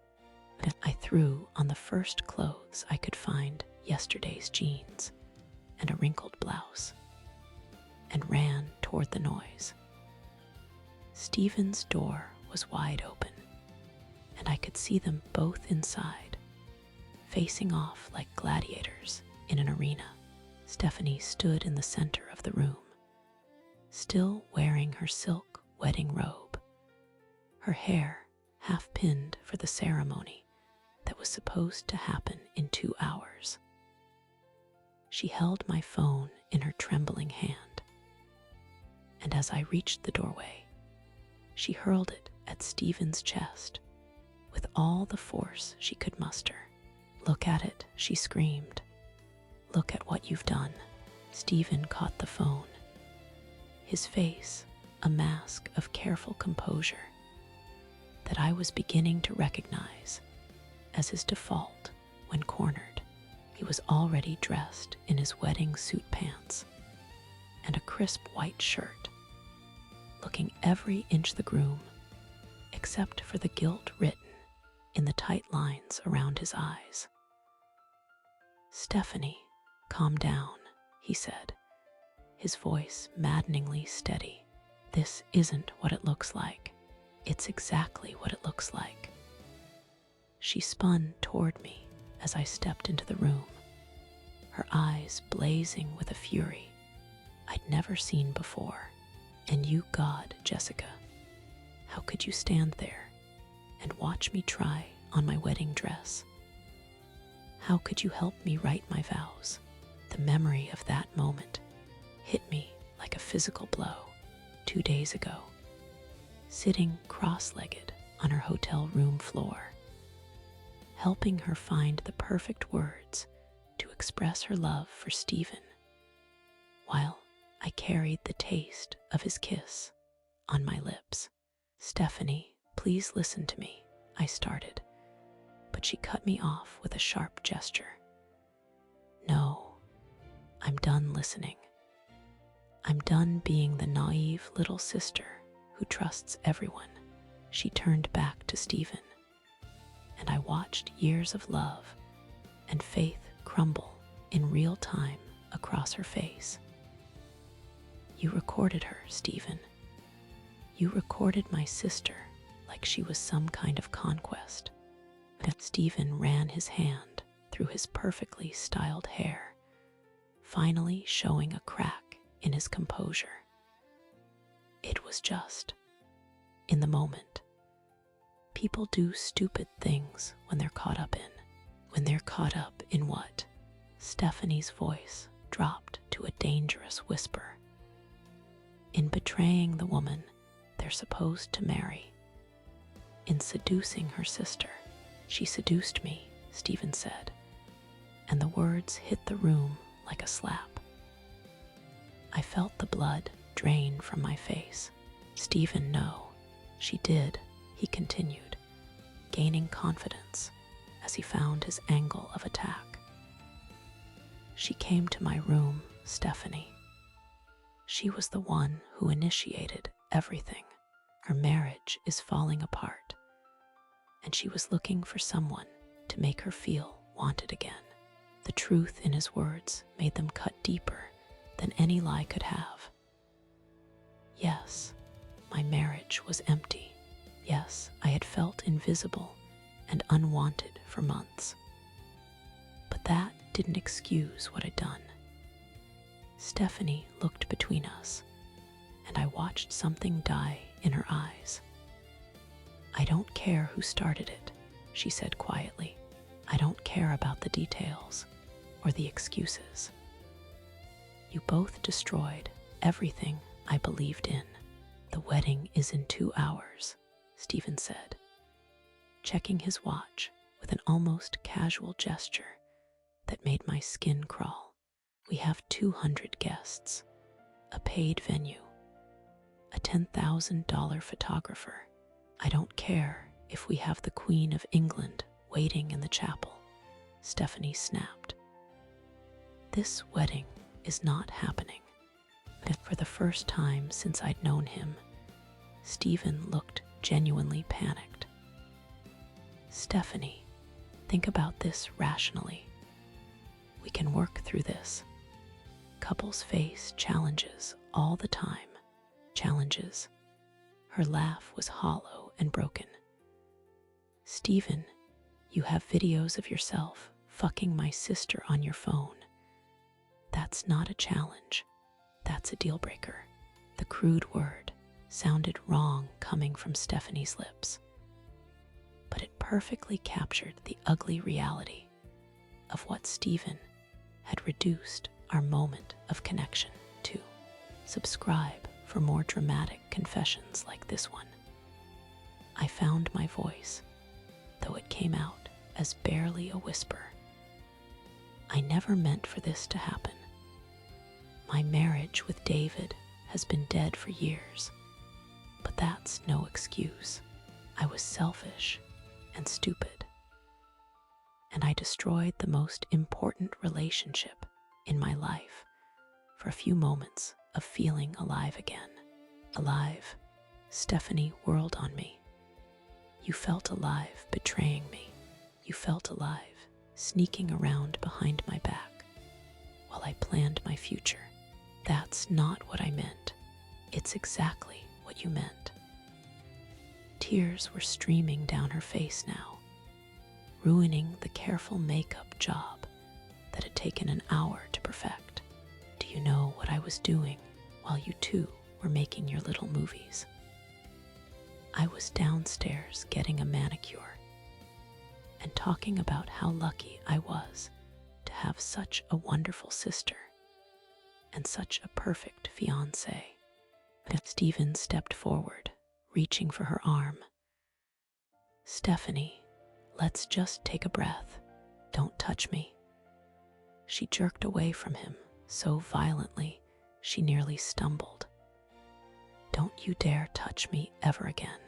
I threw on the first clothes I could find, yesterday's jeans and a wrinkled blouse, and ran toward the noise. Stephen's door was wide open, and I could see them both inside, facing off like gladiators in an arena. Stephanie stood in the center of the room, still wearing her silk wedding robe, her hair half pinned for the ceremony that was supposed to happen in 2 hours. She held my phone in her trembling hand, and as I reached the doorway, she hurled it at Stephen's chest with all the force she could muster. "Look at it," she screamed. "Look at what you've done." Stephen caught the phone, his face a mask of careful composure that I was beginning to recognize as his default when cornered. He was already dressed in his wedding suit pants and a crisp white shirt, looking every inch the groom, except for the guilt written in the tight lines around his eyes. "Stephanie, calm down," he said, his voice maddeningly steady. "This isn't what it looks like. It's exactly what it looks like." She spun toward me as I stepped into the room, her eyes blazing with a fury I'd never seen before. "And you, God, Jessica, how could you stand there and watch me try on my wedding dress? How could you help me write my vows?" The memory of that moment hit me like a physical blow 2 days ago, sitting cross-legged on her hotel room floor, helping her find the perfect words to express her love for Stephen, while I carried the taste of his kiss on my lips. "Stephanie, please listen to me," I started, but she cut me off with a sharp gesture. "No, I'm done listening. I'm done being the naive little sister who trusts everyone." She turned back to Stephen, and I watched years of love and faith crumble in real time across her face. "You recorded her, Stephen. You recorded my sister like she was some kind of conquest." Stephen ran his hand through his perfectly styled hair, finally showing a crack in his composure. "It was just in the moment. People do stupid things when they're caught up in. When they're caught up in what?" Stephanie's voice dropped to a dangerous whisper. "In betraying the woman they're supposed to marry. In seducing her sister." "She seduced me," Stephen said, and the words hit the room like a slap. I felt the blood drain from my face. "Stephen, no, she did," he continued, gaining confidence as he found his angle of attack. "She came to my room, Stephanie. She was the one who initiated everything. Her marriage is falling apart, and she was looking for someone to make her feel wanted again." The truth in his words made them cut deeper than any lie could have. Yes, my marriage was empty. Yes, I had felt invisible and unwanted for months. But that didn't excuse what I'd done. Stephanie looked between us, and I watched something die in her eyes. "I don't care who started it," she said quietly. "I don't care about the details or the excuses. You both destroyed everything I believed in." "The wedding is in 2 hours, Stephen said, checking his watch with an almost casual gesture that made my skin crawl. "We have 200 guests, a paid venue, a $10,000 photographer. I don't care if we have the Queen of England waiting in the chapel," Stephanie snapped. "This wedding is not happening." And for the first time since I'd known him, Stephen looked genuinely panicked. "Stephanie, think about this rationally. We can work through this. Couples face challenges all the time. Challenges." Her laugh was hollow and broken. "Stephen, you have videos of yourself fucking my sister on your phone. That's not a challenge. That's a deal breaker." The crude word sounded wrong coming from Stephanie's lips, but it perfectly captured the ugly reality of what Stephen had reduced our moment of connection to. Subscribe for more dramatic confessions like this one. I found my voice, though it came out as barely a whisper. I never meant for this to happen. My marriage with David has been dead for years, but that's no excuse. I was selfish and stupid, and I destroyed the most important relationship in my life for a few moments of feeling alive again. Alive, Stephanie whirled on me. You felt alive betraying me. You felt alive sneaking around behind my back while I planned my future. That's not what I meant. It's exactly what you meant. Tears were streaming down her face now, ruining the careful makeup job that had taken an hour to perfect. Do you know what I was doing while you two were making your little movies? I was downstairs getting a manicure and talking about how lucky I was to have such a wonderful sister and such a perfect fiancé. Stephen stepped forward, reaching for her arm. "Stephanie, let's just take a breath. Don't touch me." She jerked away from him so violently she nearly stumbled. "Don't you dare touch me ever again."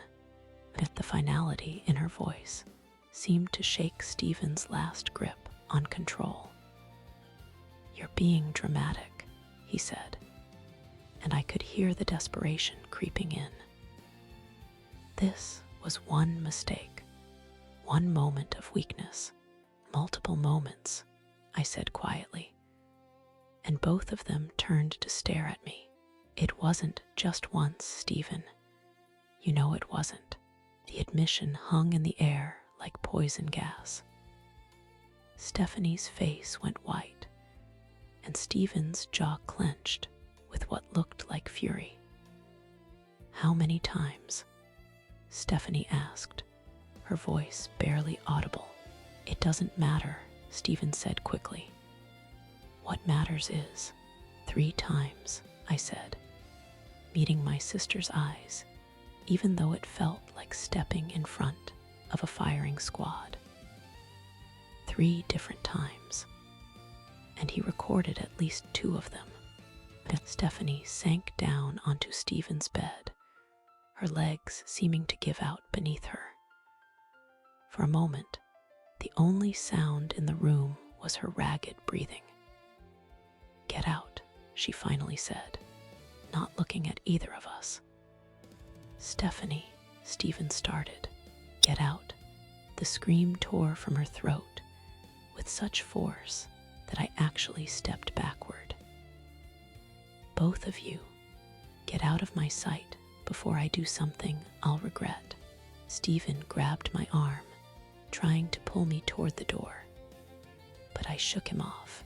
The finality in her voice seemed to shake Stephen's last grip on control. "You're being dramatic," he said, and I could hear the desperation creeping in. This was one mistake, one moment of weakness, multiple moments, I said quietly, and both of them turned to stare at me. "It wasn't just once, Stephen. You know it wasn't." The admission hung in the air like poison gas. Stephanie's face went white, and Stephen's jaw clenched with what looked like fury. "How many times?" Stephanie asked, her voice barely audible. "It doesn't matter," Stephen said quickly. "What matters is 3 times," I said, meeting my sister's eyes, even though it felt like stepping in front of a firing squad. 3 different times, and he recorded at least 2 of them. Stephanie sank down onto Stephen's bed, her legs seeming to give out beneath her. For a moment, the only sound in the room was her ragged breathing. "Get out," she finally said, not looking at either of us. "Stephanie," Stephen started. "Get out." The scream tore from her throat with such force that I actually stepped backward. "Both of you, get out of my sight before I do something I'll regret." Stephen grabbed my arm, trying to pull me toward the door, but I shook him off.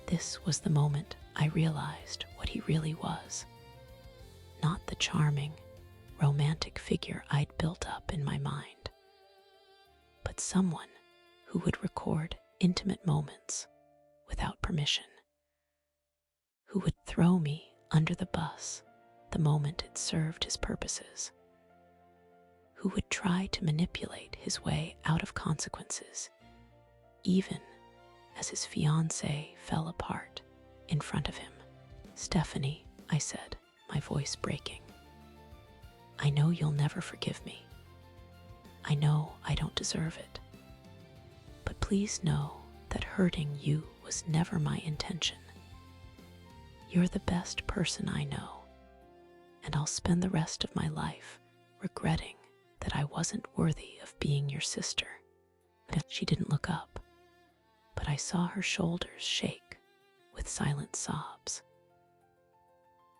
This was the moment I realized what he really was. Not the charming, romantic figure I'd built up in my mind, but someone who would record intimate moments without permission, who would throw me under the bus the moment it served his purposes, who would try to manipulate his way out of consequences, even as his fiancée fell apart in front of him. "Stephanie," I said, my voice breaking, "I know you'll never forgive me. I know I don't deserve it. But please know that hurting you was never my intention. You're the best person I know, and I'll spend the rest of my life regretting that I wasn't worthy of being your sister." She didn't look up, but I saw her shoulders shake with silent sobs.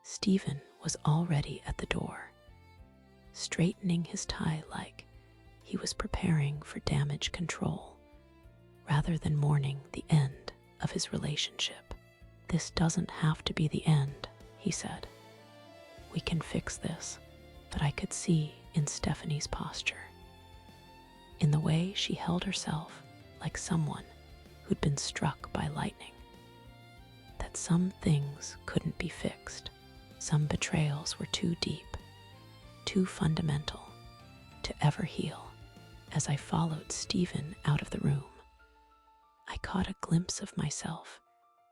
Stephen was already at the door, straightening his tie like he was preparing for damage control rather than mourning the end of his relationship. "This doesn't have to be the end," he said. "We can fix this." But I could see in Stephanie's posture, in the way she held herself like someone who'd been struck by lightning, that some things couldn't be fixed. Some betrayals were too deep, too fundamental to ever heal. As I followed Stephen out of the room, I caught a glimpse of myself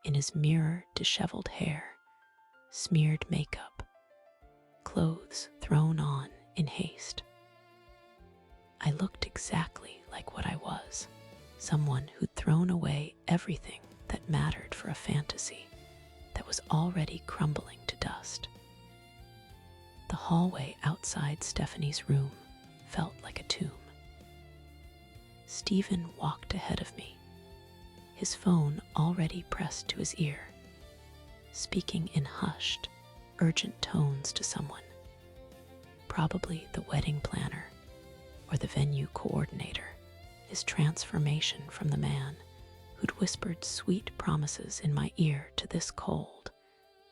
in his mirror disheveled hair, smeared makeup, clothes thrown on in haste. I looked exactly like what I was, someone who'd thrown away everything that mattered for a fantasy that was already crumbling to dust. The hallway outside Stephanie's room felt like a tomb. Stephen walked ahead of me, his phone already pressed to his ear, speaking in hushed, urgent tones to someone, probably the wedding planner or the venue coordinator. His transformation from the man who'd whispered sweet promises in my ear to this cold,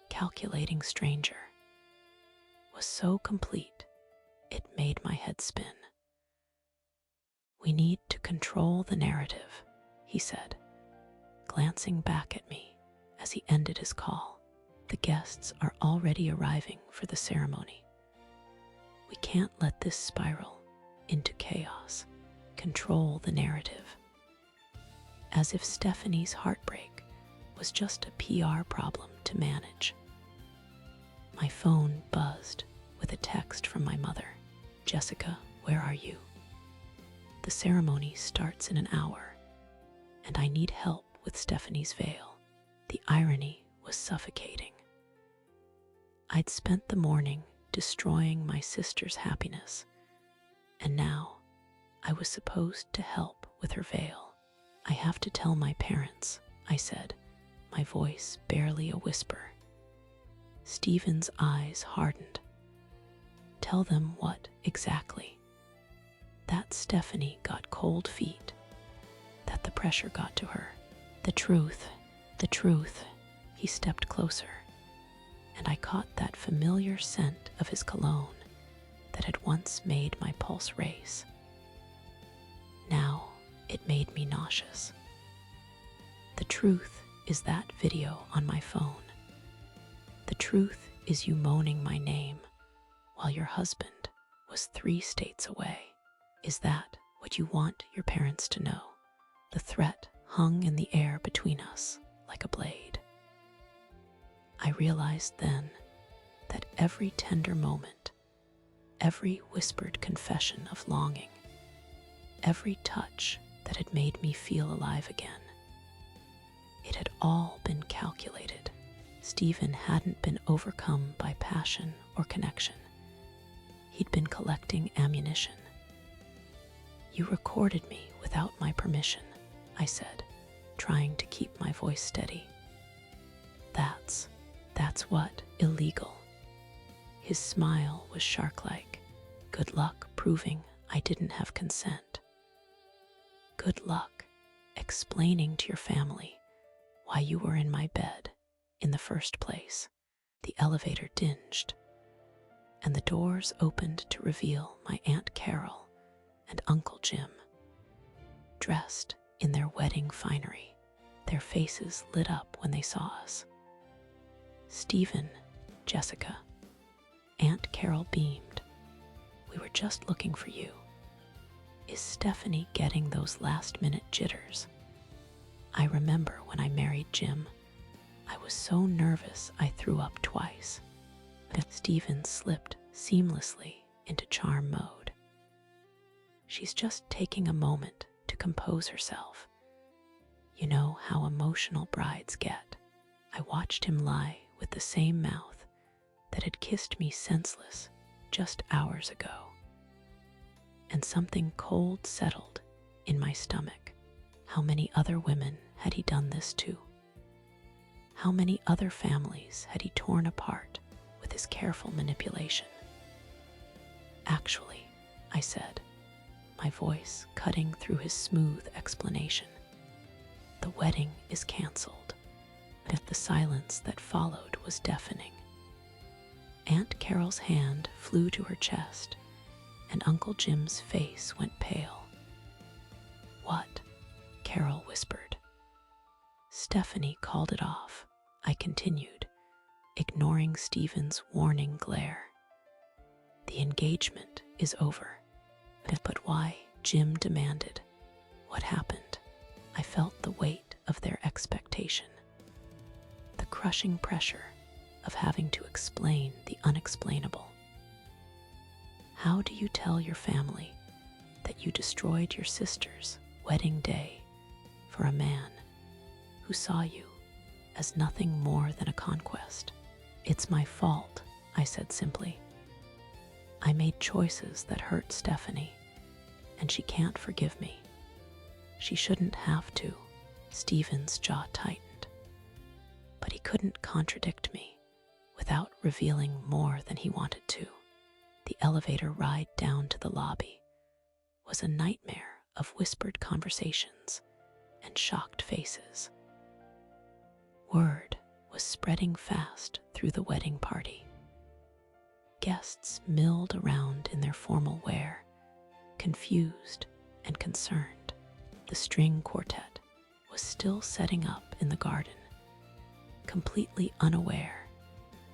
calculating stranger was so complete it made my head spin. "We need to control the narrative," he said, glancing back at me as he ended his call. "The guests are already arriving for the ceremony. We can't let this spiral into chaos. Control the narrative." As if Stephanie's heartbreak was just a PR problem to manage. My phone buzzed with a text from my mother. "Jessica, where are you? The ceremony starts in an hour, and I need help with Stephanie's veil." The irony was suffocating. I'd spent the morning destroying my sister's happiness, and now I was supposed to help with her veil. "I have to tell my parents," I said, my voice barely a whisper. Stephen's eyes hardened. "Tell them what exactly?" "That Stephanie got cold feet, that the pressure got to her. The truth. He stepped closer, and I caught that familiar scent of his cologne that had once made my pulse race. Now it made me nauseous. "The truth is that video on my phone. The truth is you moaning my name while your husband was 3 states away. Is that what you want your parents to know?" The threat hung in the air between us like a blade. I realized then that every tender moment, every whispered confession of longing, every touch that had made me feel alive again, it had all been calculated. Stephen hadn't been overcome by passion or connection. He'd been collecting ammunition. "You recorded me without my permission," I said, trying to keep my voice steady. That's what illegal." His smile was shark-like. "Good luck proving I didn't have consent. Good luck explaining to your family why you were in my bed in the first place." The elevator dinged, and the doors opened to reveal my Aunt Carol and Uncle Jim, dressed in their wedding finery. Their faces lit up when they saw us. "Stephen, Jessica." Aunt Carol beamed. "We were just looking for you. Is Stephanie getting those last-minute jitters? I remember when I married Jim, I was so nervous I threw up twice." Stephen slipped seamlessly into charm mode. "She's just taking a moment to compose herself. You know how emotional brides get." I watched him lie with the same mouth that had kissed me senseless just hours ago, and something cold settled in my stomach. How many other women had he done this to? How many other families had he torn apart with his careful manipulation? Actually, I said, my voice cutting through his smooth explanation, the wedding is canceled. And the silence that followed was deafening. Aunt Carol's hand flew to her chest, and Uncle Jim's face went pale. What? Carol whispered. Stephanie called it off, I continued, ignoring Stephen's warning glare. The engagement is over. But why? Jim demanded. What happened? I felt the weight of their expectation. The crushing pressure of having to explain the unexplainable. How do you tell your family that you destroyed your sister's wedding day for a man who saw you as nothing more than a conquest? It's my fault, I said simply. I made choices that hurt Stephanie, and she can't forgive me. She shouldn't have to. Stephen's jaw tightened. But he couldn't contradict me without revealing more than he wanted to. The elevator ride down to the lobby was a nightmare of whispered conversations and shocked faces. Word was spreading fast through the wedding party. Guests milled around in their formal wear, confused and concerned. The string quartet was still setting up in the garden, completely unaware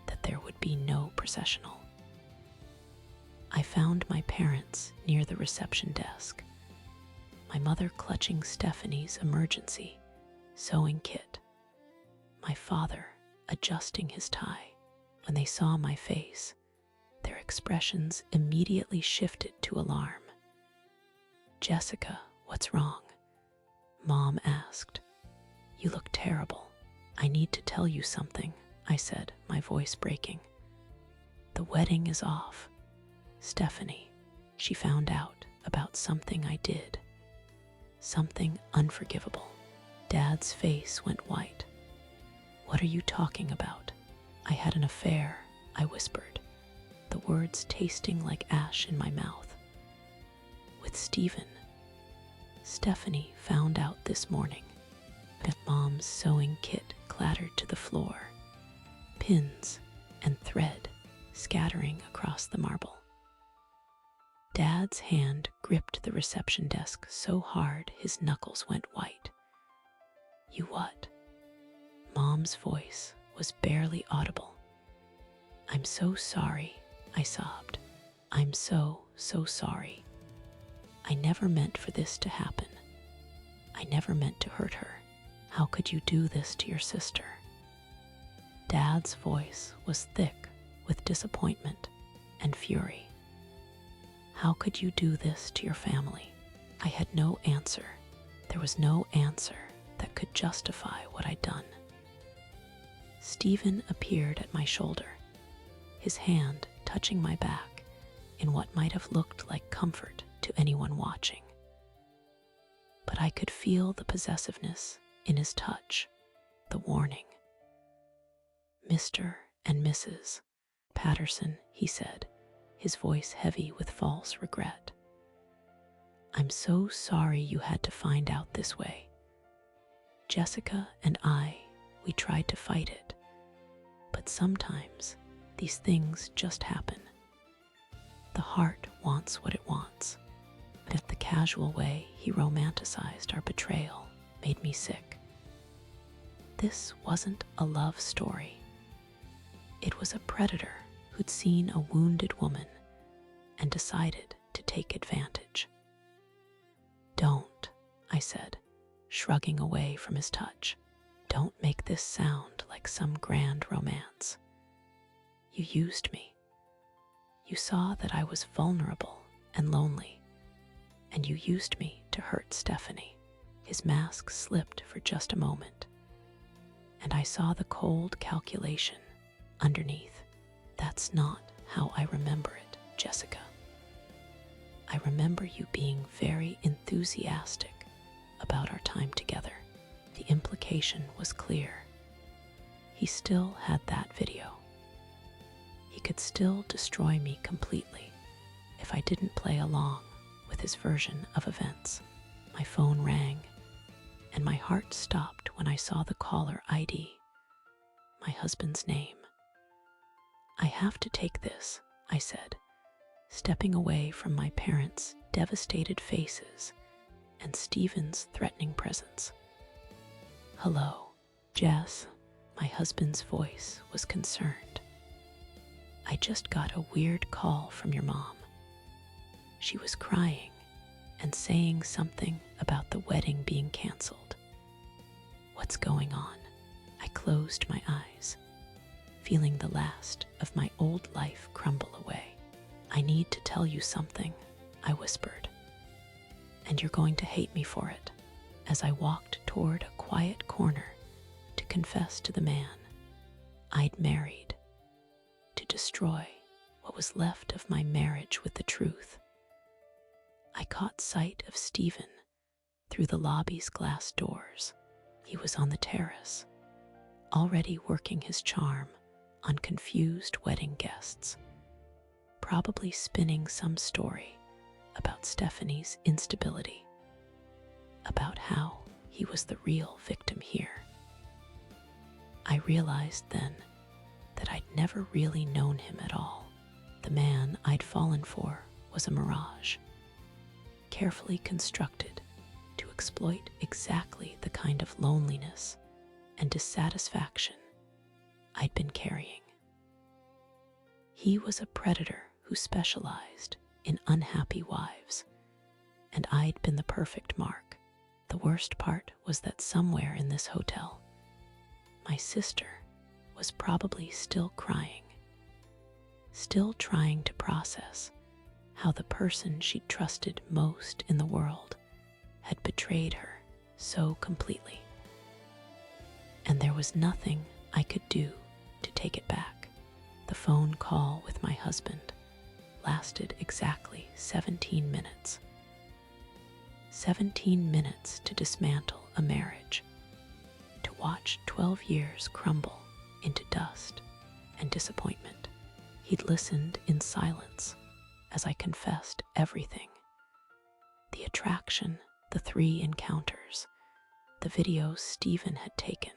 that there would be no processional. I found my parents near the reception desk, my mother clutching Stephanie's emergency sewing kit, my father adjusting his tie. When they saw my face, their expressions immediately shifted to alarm. Jessica, what's wrong? Mom asked. You look terrible. I need to tell you something, I said, my voice breaking. The wedding is off. Stephanie, she found out about something I did. Something unforgivable. Dad's face went white. What are you talking about? I had an affair, I whispered, the words tasting like ash in my mouth. With Stephen. Stephanie found out this morning. Mom's sewing kit clattered to the floor, pins and thread scattering across the marble. Dad's hand gripped the reception desk so hard his knuckles went white. You what? Mom's voice was barely audible. I'm so sorry, I sobbed. I'm so sorry. I never meant for this to happen. I never meant to hurt her. How could you do this to your sister? Dad's voice was thick with disappointment and fury. How could you do this to your family? I had no answer. There was no answer that could justify what I'd done. Stephen appeared at my shoulder, his hand touching my back in what might have looked like comfort to anyone watching. But I could feel the possessiveness in his touch, the warning. Mr. and Mrs. Patterson, he said, his voice heavy with false regret. I'm so sorry you had to find out this way. Jessica and we tried to fight it, but sometimes these things just happen. The heart wants what it wants. But the casual way he romanticized our betrayal made me sick. This wasn't a love story. It was a predator who'd seen a wounded woman and decided to take advantage. Don't, I said, shrugging away from his touch. Don't make this sound like some grand romance. You used me. You saw that I was vulnerable and lonely, and you used me to hurt Stephanie. His mask slipped for just a moment, and I saw the cold calculation underneath. That's not how I remember it, Jessica. I remember you being very enthusiastic about our time together. The implication was clear. He still had that video. He could still destroy me completely if I didn't play along with his version of events. My phone rang, and my heart stopped when I saw the caller ID, my husband's name. "I have to take this," I said, stepping away from my parents' devastated faces and Stephen's threatening presence. "Hello, Jess." My husband's voice was concerned. "I just got a weird call from your mom. She was crying and saying something about the wedding being canceled." "What's going on?" I closed my eyes, feeling the last of my old life crumble away. "I need to tell you something," I whispered, "and you're going to hate me for it," as I walked toward a quiet corner to confess to the man I'd married, to destroy what was left of my marriage with the truth. I caught sight of Stephen through the lobby's glass doors. He was on the terrace, already working his charm on confused wedding guests, probably spinning some story about Stephanie's instability, about how he was the real victim here. I realized then that I'd never really known him at all. The man I'd fallen for was a mirage, carefully constructed to exploit exactly the kind of loneliness and dissatisfaction I'd been carrying. He was a predator who specialized in unhappy wives, and I'd been the perfect mark. The worst part was that somewhere in this hotel, my sister was probably still crying, still trying to process how the person she'd trusted most in the world had betrayed her so completely. And there was nothing I could do to take it back. The phone call with my husband lasted exactly 17 minutes. 17 minutes to dismantle a marriage, to watch 12 years crumble into dust and disappointment. He'd listened in silence as I confessed everything. The attraction, the 3 encounters, the videos Stephen had taken.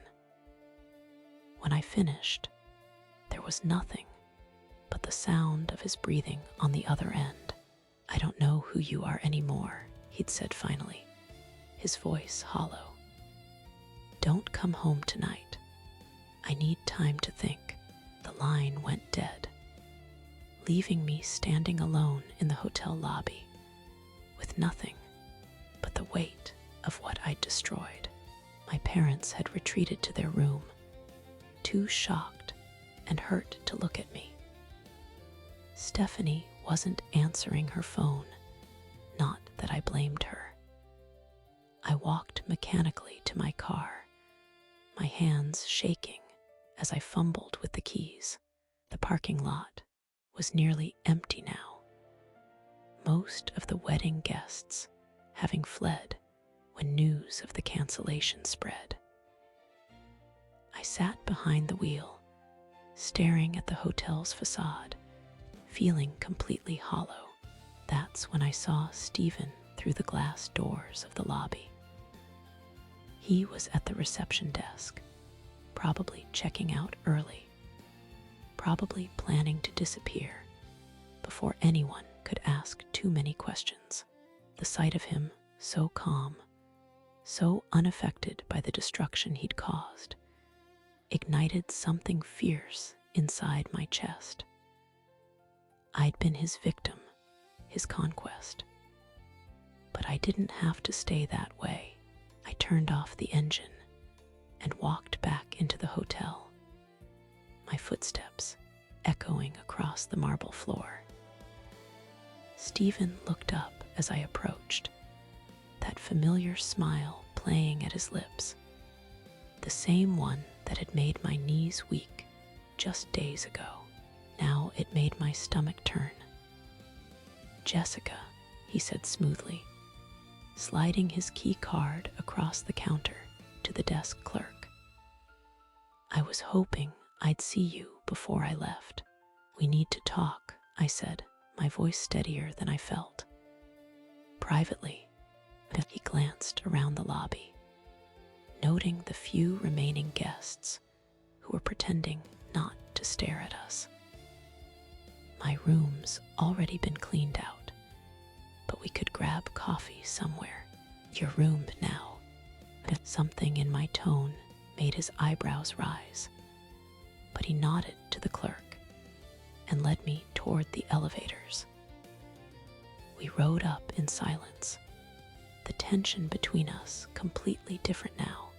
When I finished, there was nothing but the sound of his breathing on the other end. "I don't know who you are anymore," he'd said finally, his voice hollow. "Don't come home tonight. I need time to think." The line went dead, leaving me standing alone in the hotel lobby with nothing but the weight of what I'd destroyed. My parents had retreated to their room, too shocked and hurt to look at me. Stephanie wasn't answering her phone, not that I blamed her. I walked mechanically to my car, my hands shaking as I fumbled with the keys. The parking lot was nearly empty now, most of the wedding guests having fled when news of the cancellation spread. I sat behind the wheel, staring at the hotel's facade, feeling completely hollow. That's when I saw Stephen through the glass doors of the lobby. He was at the reception desk, probably checking out early, probably planning to disappear before anyone could ask too many questions. The sight of him, so calm, so unaffected by the destruction he'd caused, ignited something fierce inside my chest. I'd been his victim, his conquest. But I didn't have to stay that way. I turned off the engine and walked back into the hotel, my footsteps echoing across the marble floor. Stephen looked up as I approached, that familiar smile playing at his lips, the same one that had made my knees weak just days ago. Now it made my stomach turn. "Jessica," he said smoothly, sliding his key card across the counter to the desk clerk. "I was hoping I'd see you before I left." "We need to talk," I said, my voice steadier than I felt. Privately, he glanced around the lobby, noting the few remaining guests who were pretending not to stare at us. My room's already been cleaned out, but we could grab coffee somewhere. Your room now. Something in my tone made his eyebrows rise, but he nodded to the clerk and led me toward the elevators. We rode up in silence, the tension between us completely different now.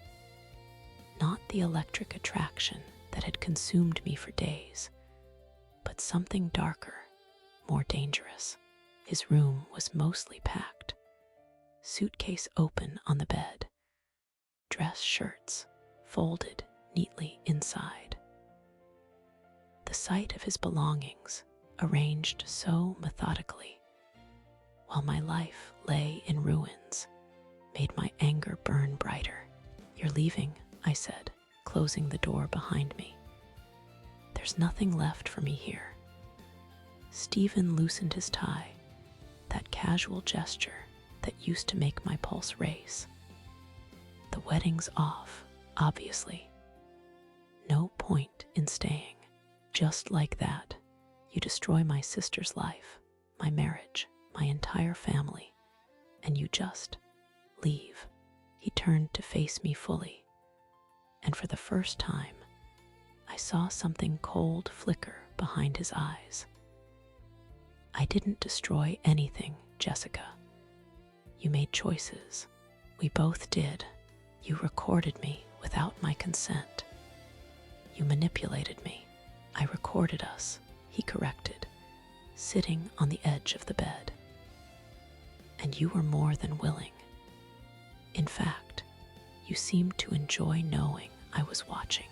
Not the electric attraction that had consumed me for days, but something darker, more dangerous. His room was mostly packed, suitcase open on the bed, dress shirts folded neatly inside. The sight of his belongings, arranged so methodically, while my life lay in ruins, made my anger burn brighter. You're leaving, I said, closing the door behind me. There's nothing left for me here. Stephen loosened his tie, that casual gesture that used to make my pulse race. The wedding's off, obviously. No point in staying. Just like that, you destroy my sister's life, my marriage, my entire family, and you just leave. He turned to face me fully, and for the first time, I saw something cold flicker behind his eyes. I didn't destroy anything, Jessica. You made choices. We both did. You recorded me without my consent. You manipulated me. I recorded us, he corrected, sitting on the edge of the bed. And you were more than willing. In fact, you seemed to enjoy knowing I was watching.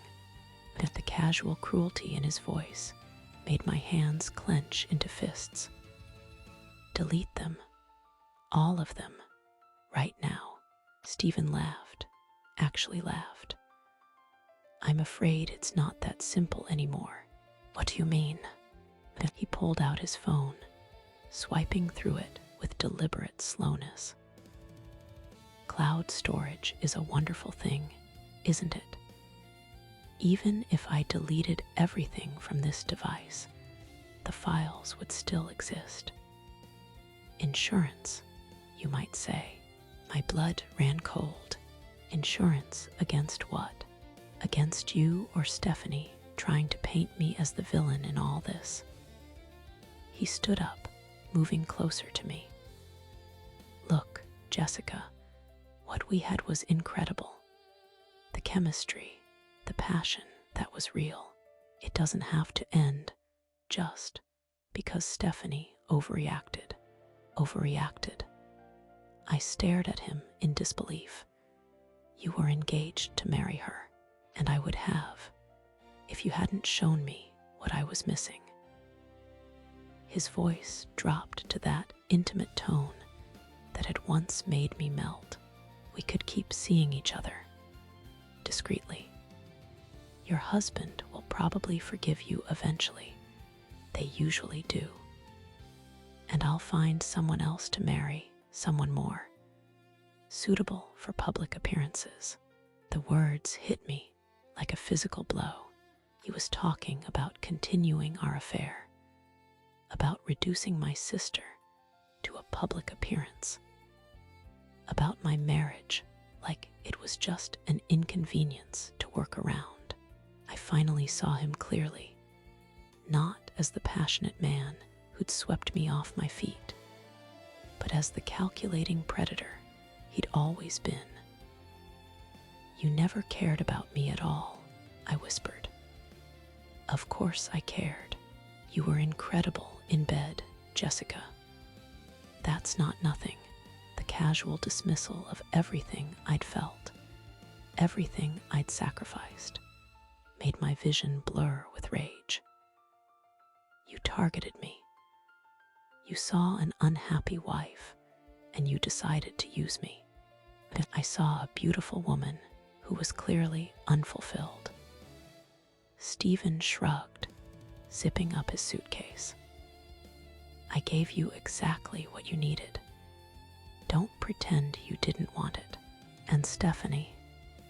But the casual cruelty in his voice made my hands clench into fists. Delete them. All of them. Right now. Stephen laughed. Actually laughed. I'm afraid it's not that simple anymore. What do you mean? He pulled out his phone, swiping through it with deliberate slowness. Cloud storage is a wonderful thing, isn't it? Even if I deleted everything from this device, the files would still exist. Insurance, you might say. My blood ran cold. Insurance against what? Against you or Stephanie trying to paint me as the villain in all this. He stood up, moving closer to me. Look, Jessica, what we had was incredible. The chemistry, the passion, that was real. It doesn't have to end just because Stephanie overreacted. I stared at him in disbelief. You were engaged to marry her, and I would have, if you hadn't shown me what I was missing. His voice dropped to that intimate tone that had once made me melt. We could keep seeing each other, discreetly. Your husband will probably forgive you eventually. They usually do. And I'll find someone else to marry, someone more suitable for public appearances. The words hit me like a physical blow. He was talking about continuing our affair, about reducing my sister to a public appearance, about my marriage like it was just an inconvenience to work around. I finally saw him clearly, not as the passionate man who'd swept me off my feet, but as the calculating predator he'd always been. You never cared about me at all, I whispered. Of course I cared. You were incredible in bed, Jessica. That's not nothing. The casual dismissal of everything I'd felt, everything I'd sacrificed, made my vision blur with rage. You targeted me. You saw an unhappy wife, and you decided to use me. I saw a beautiful woman who was clearly unfulfilled. Stephen shrugged, zipping up his suitcase. I gave you exactly what you needed. Don't pretend you didn't want it. And Stephanie,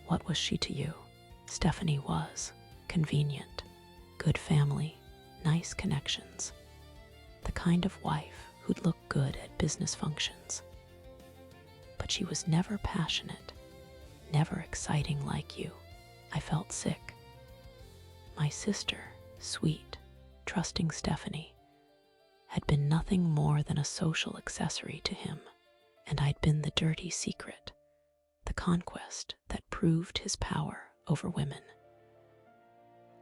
what was she to you? Stephanie was convenient, good family, nice connections, the kind of wife who'd look good at business functions. But she was never passionate, never exciting like you. I felt sick. My sister, sweet, trusting Stephanie, had been nothing more than a social accessory to him, and I'd been the dirty secret, the conquest that proved his power over women.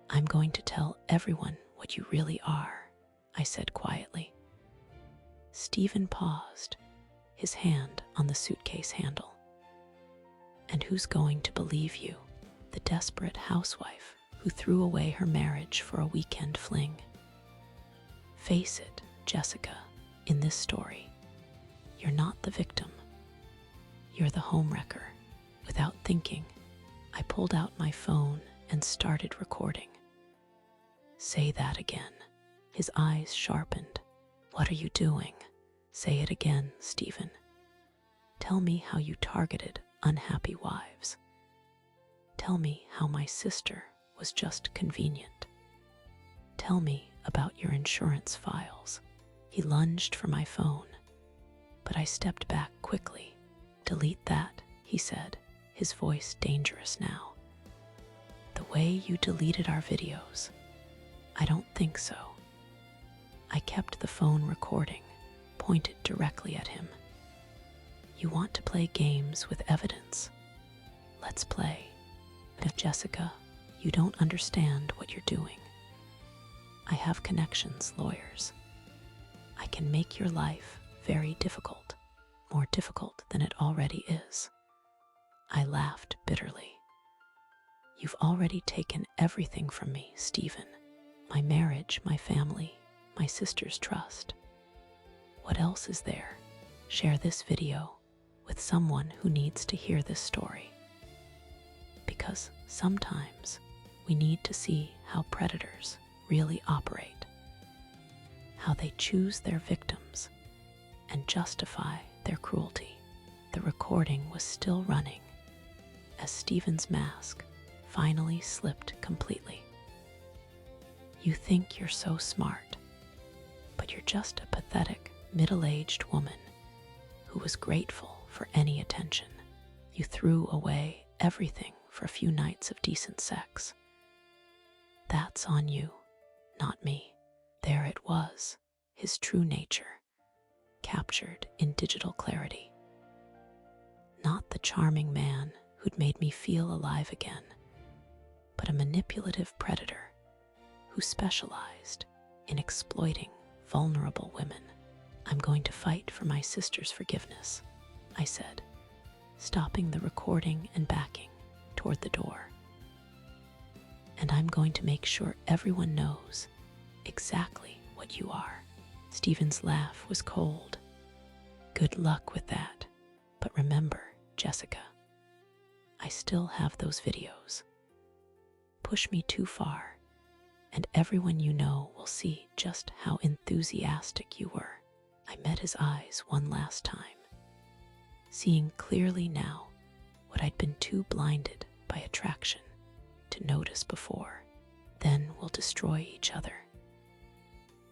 I'm going to tell everyone what you really are, I said quietly. Stephen paused, his hand on the suitcase handle. And who's going to believe you? The desperate housewife who threw away her marriage for a weekend fling. Face it, Jessica, in this story, you're not the victim. You're the homewrecker. Without thinking, I pulled out my phone and started recording. Say that again. His eyes sharpened. What are you doing? Say it again, Stephen. Tell me how you targeted unhappy wives. Tell me how my sister was just convenient. Tell me about your insurance files. He lunged for my phone, but I stepped back quickly. Delete that, he said, his voice dangerous now. The way you deleted our videos. I don't think so. I kept the phone recording, pointed directly at him. You want to play games with evidence? Let's play. But Jessica, you don't understand what you're doing. I have connections, lawyers. I can make your life very difficult, more difficult than it already is. I laughed bitterly. You've already taken everything from me, Stephen. My marriage, my family, my sister's trust. What else is there? Share this video with someone who needs to hear this story. Because sometimes we need to see how predators really operate, how they choose their victims and justify their cruelty. The recording was still running as Stephen's mask finally slipped completely. You think you're so smart, but you're just a pathetic, middle-aged woman who was grateful for any attention. You threw away everything for a few nights of decent sex. That's on you, not me. There it was, his true nature, captured in digital clarity. Not the charming man who'd made me feel alive again, but a manipulative predator who specialized in exploiting vulnerable women. I'm going to fight for my sister's forgiveness, I said, stopping the recording and backing toward the door. And I'm going to make sure everyone knows exactly what you are. Stephen's laugh was cold. Good luck with that. But remember, Jessica, I still have those videos. Push me too far, and everyone you know will see just how enthusiastic you were. I met his eyes one last time, seeing clearly now what I'd been too blinded by attraction to notice before. Then we'll destroy each other.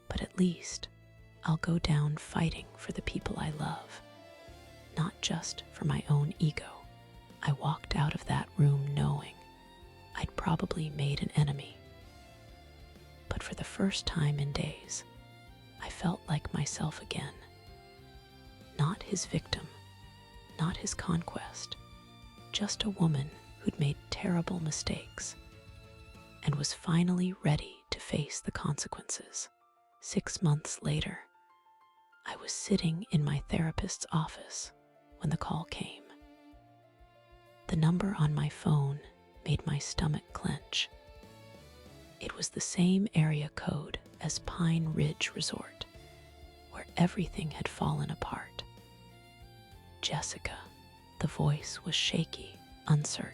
But at least I'll go down fighting for the people I love, not just for my own ego. I walked out of that room knowing I'd probably made an enemy. But for the first time in days, I felt like myself again. Not his victim, not his conquest, just a woman who'd made terrible mistakes and was finally ready to face the consequences. 6 months later, I was sitting in my therapist's office when the call came. The number on my phone made my stomach clench. It was the same area code as Pine Ridge Resort, where everything had fallen apart. Jessica, the voice was shaky, uncertain.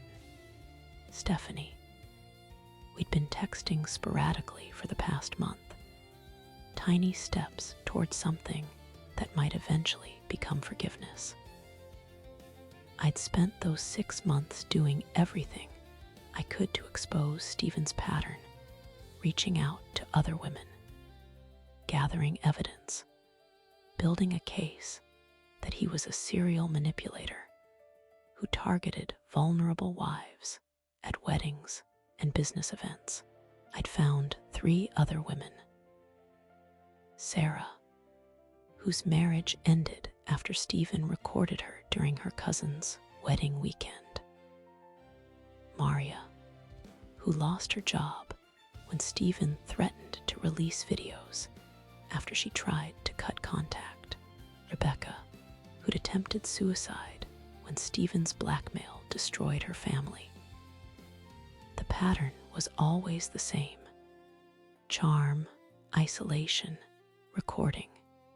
Stephanie. We'd been texting sporadically for the past month. tiny steps towards something that might eventually become forgiveness. I'd spent those 6 months doing everything I could to expose Stephen's pattern, reaching out to other women, gathering evidence, building a case that he was a serial manipulator who targeted vulnerable wives at weddings and business events. I'd found 3 other women. Sarah, whose marriage ended after Stephen recorded her during her cousin's wedding weekend. Maria, who lost her job when Stephen threatened to release videos after she tried to cut contact. Rebecca, who'd attempted suicide when Stephen's blackmail destroyed her family. The pattern was always the same: charm, isolation, recording,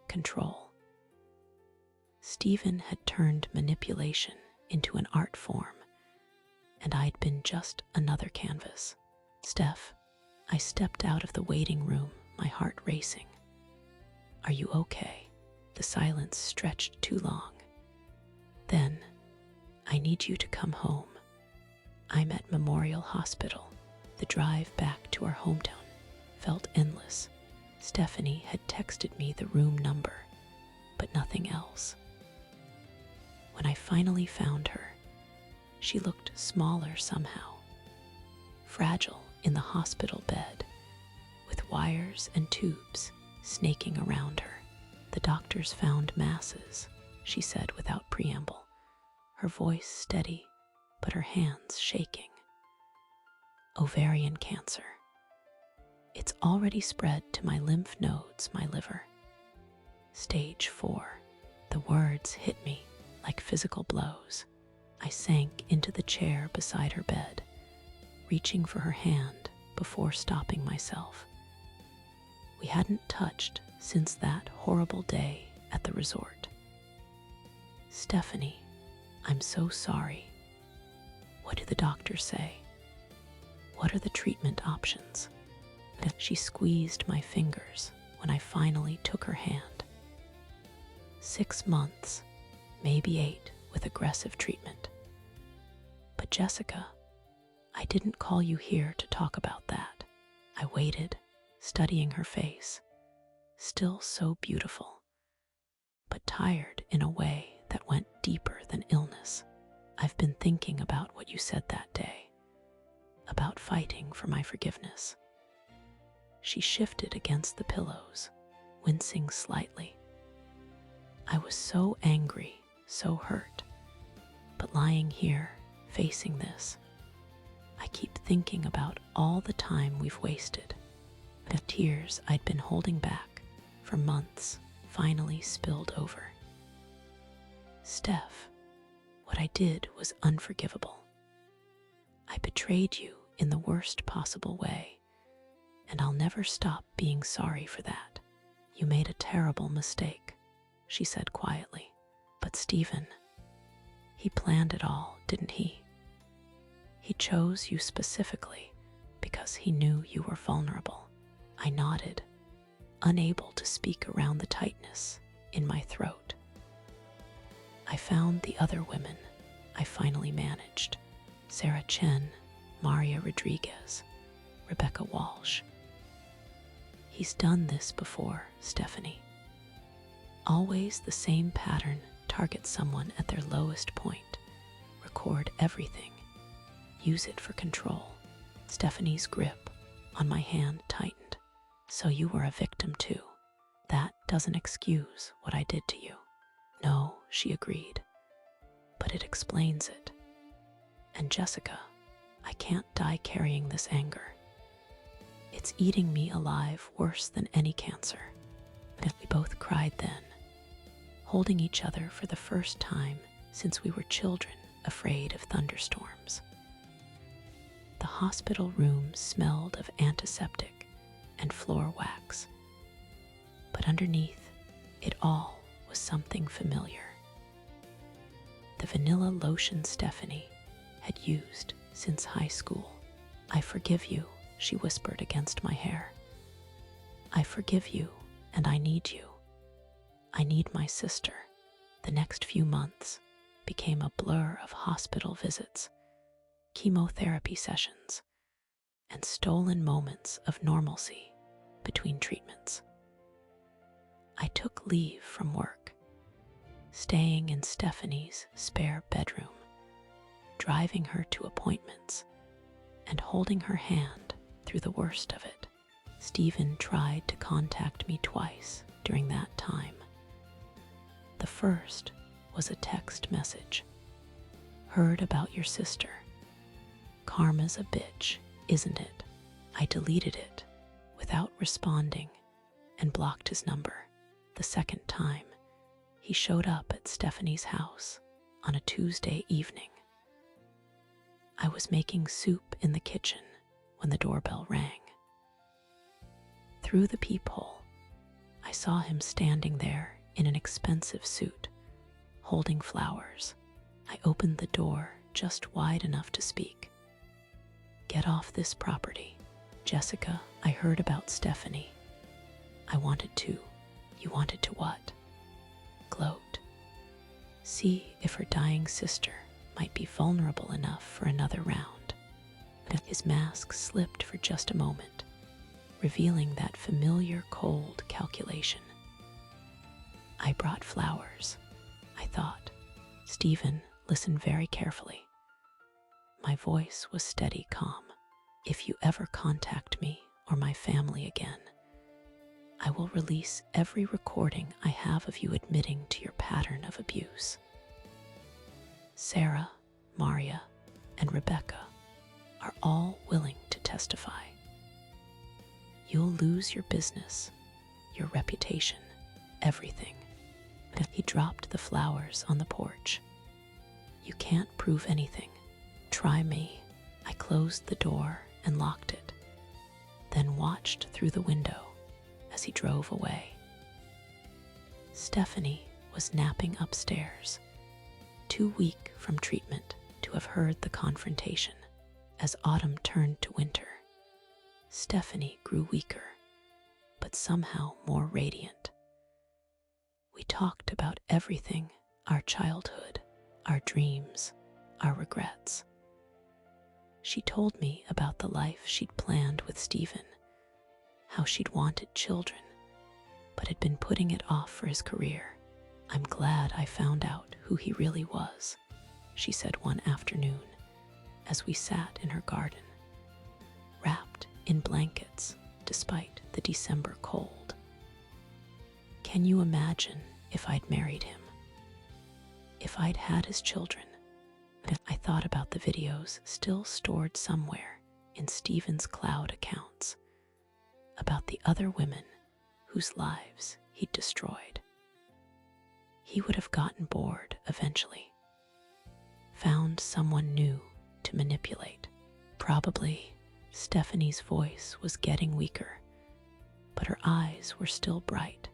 control. Stephen had turned manipulation into an art form, and I'd been just another canvas. Steph, I stepped out of the waiting room, my heart racing. Are you okay? The silence stretched too long. Then, I need you to come home. I'm at Memorial Hospital. The drive back to our hometown felt endless. Stephanie had texted me the room number, but nothing else. When I finally found her, she looked smaller somehow, fragile in the hospital bed, with wires and tubes snaking around her. The doctors found masses, she said without preamble, her voice steady, but her hands shaking. Ovarian cancer. It's already spread to my lymph nodes, my liver. Stage 4. The words hit me like physical blows. I sank into the chair beside her bed, reaching for her hand before stopping myself. We hadn't touched since that horrible day at the resort. Stephanie, I'm so sorry. What do the doctors say? What are the treatment options? She squeezed my fingers when I finally took her hand. 6 months, maybe 8, with aggressive treatment. But Jessica, I didn't call you here to talk about that. I waited, studying her face, still so beautiful, but tired in a way that went deeper than illness. I've been thinking about what you said that day, about fighting for my forgiveness. She shifted against the pillows, wincing slightly. I was so angry, so hurt, but lying here, facing this, I keep thinking about all the time we've wasted. The tears I'd been holding back for months finally spilled over. Steph, what I did was unforgivable. I betrayed you in the worst possible way, and I'll never stop being sorry for that. You made a terrible mistake, she said quietly. But Stephen, he planned it all, didn't he? He chose you specifically because he knew you were vulnerable. I nodded, unable to speak around the tightness in my throat. I found the other women I finally managed: Sarah Chen, Maria Rodriguez, Rebecca Walsh. He's done this before, Stephanie. Always the same pattern: target someone at their lowest point, record everything, use it for control. Stephanie's grip on my hand tightened. So you were a victim too. That doesn't excuse what I did to you. No, she agreed, but it explains it. And Jessica, I can't die carrying this anger. It's eating me alive worse than any cancer. We both cried then, holding each other for the first time since we were children afraid of thunderstorms. The hospital room smelled of antiseptic and floor wax, but underneath it all was something familiar. The vanilla lotion Stephanie had used since high school. I forgive you, she whispered against my hair. I forgive you and I need you. I need my sister. The next few months became a blur of hospital visits, chemotherapy sessions, and stolen moments of normalcy between treatments. I took leave from work, staying in Stephanie's spare bedroom, driving her to appointments, and holding her hand through the worst of it. Stephen tried to contact me twice during that time. The first was a text message. Heard about your sister. Karma's a bitch, isn't it? I deleted it without responding and blocked his number. The second time, he showed up at Stephanie's house on a Tuesday evening. I was making soup in the kitchen when the doorbell rang. Through the peephole, I saw him standing there in an expensive suit, holding flowers. I opened the door just wide enough to speak. Get off this property. Jessica, I heard about Stephanie. I wanted to. You wanted to what? Gloat. See if her dying sister might be vulnerable enough for another round. His mask slipped for just a moment, revealing that familiar cold calculation. I brought flowers, I thought. Stephen, listen very carefully. My voice was steady, calm. If you ever contact me or my family again, I will release every recording I have of you admitting to your pattern of abuse. Sarah, Maria, and Rebecca are all willing to testify. You'll lose your business, your reputation, everything. He dropped the flowers on the porch. You can't prove anything. Try me. I closed the door and locked it, then watched through the window as he drove away. Stephanie was napping upstairs, too weak from treatment to have heard the confrontation. As autumn turned to winter, Stephanie grew weaker, but somehow more radiant. We talked about everything, our childhood, our dreams, our regrets. She told me about the life she'd planned with Stephen, how she'd wanted children, but had been putting it off for his career. I'm glad I found out who he really was, she said one afternoon as we sat in her garden, wrapped in blankets despite the December cold. Can you imagine if I'd married him? If I'd had his children? I thought about the videos still stored somewhere in Stephen's cloud accounts, about the other women whose lives he'd destroyed. He would have gotten bored eventually, found someone new to manipulate. Probably Stephanie's voice was getting weaker, but her eyes were still bright.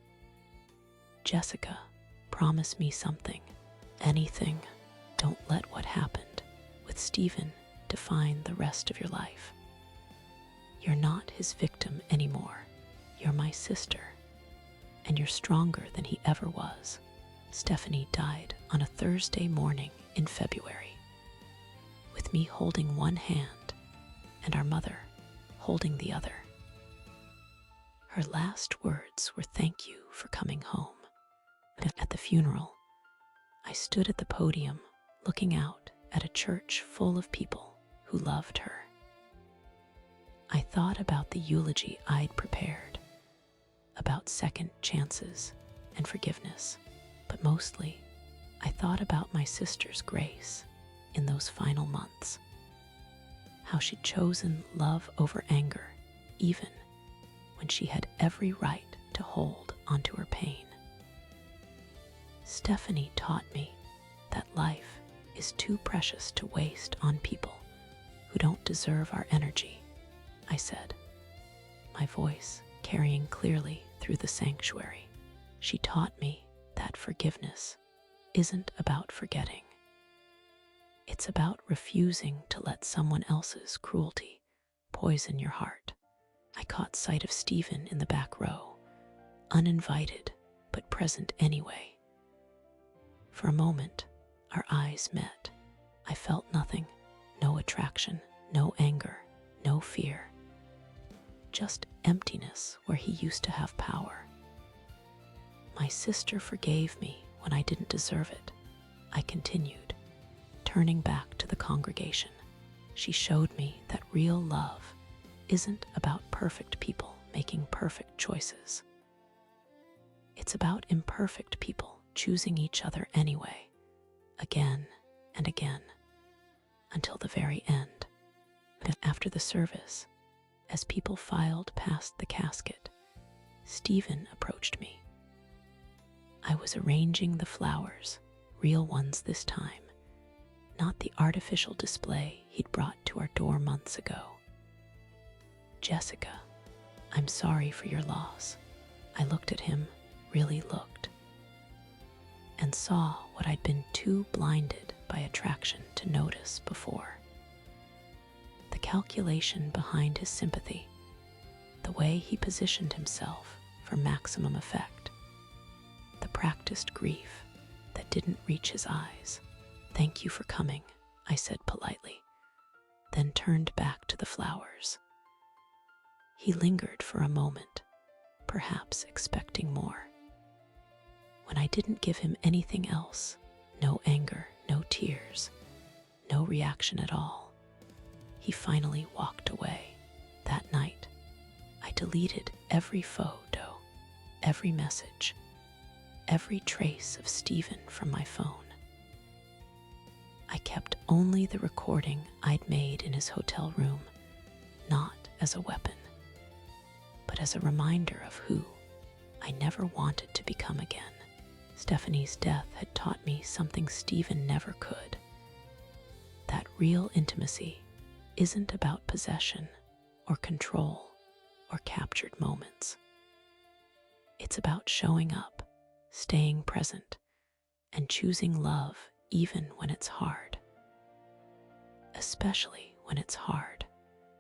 Jessica, promise me something, anything. Don't let what happened with Stephen define the rest of your life. You're not his victim anymore. You're my sister, and you're stronger than he ever was. Stephanie died on a Thursday morning in February, with me holding one hand and our mother holding the other. Her last words were thank you for coming home. At the funeral, I stood at the podium looking out at a church full of people who loved her. I thought about the eulogy I'd prepared, about second chances and forgiveness, but mostly I thought about my sister's grace in those final months, how she'd chosen love over anger, even when she had every right to hold onto her pain. Stephanie taught me that life is too precious to waste on people who don't deserve our energy, I said, my voice carrying clearly through the sanctuary. She taught me that forgiveness isn't about forgetting. It's about refusing to let someone else's cruelty poison your heart. I caught sight of Stephen in the back row, uninvited but present anyway. For a moment, our eyes met. I felt nothing, no attraction, no anger, no fear. Just emptiness where he used to have power. My sister forgave me when I didn't deserve it. I continued, turning back to the congregation. She showed me that real love isn't about perfect people making perfect choices. It's about imperfect people choosing each other anyway, again and again, until the very end. After the service, as people filed past the casket, Stephen approached me. I was arranging the flowers, real ones this time, not the artificial display he'd brought to our door months ago. Jessica, I'm sorry for your loss. I looked at him, really looked, and saw what I'd been too blinded by attraction to notice before. The calculation behind his sympathy, the way he positioned himself for maximum effect, the practiced grief that didn't reach his eyes. Thank you for coming, I said politely, then turned back to the flowers. He lingered for a moment, perhaps expecting more. When I didn't give him anything else, no anger, no tears, no reaction at all, he finally walked away. That night, I deleted every photo, every message, every trace of Stephen from my phone. I kept only the recording I'd made in his hotel room, not as a weapon, but as a reminder of who I never wanted to become again. Stephanie's death had taught me something Stephen never could. That real intimacy isn't about possession or control or captured moments. It's about showing up, staying present, and choosing love even when it's hard. Especially when it's hard.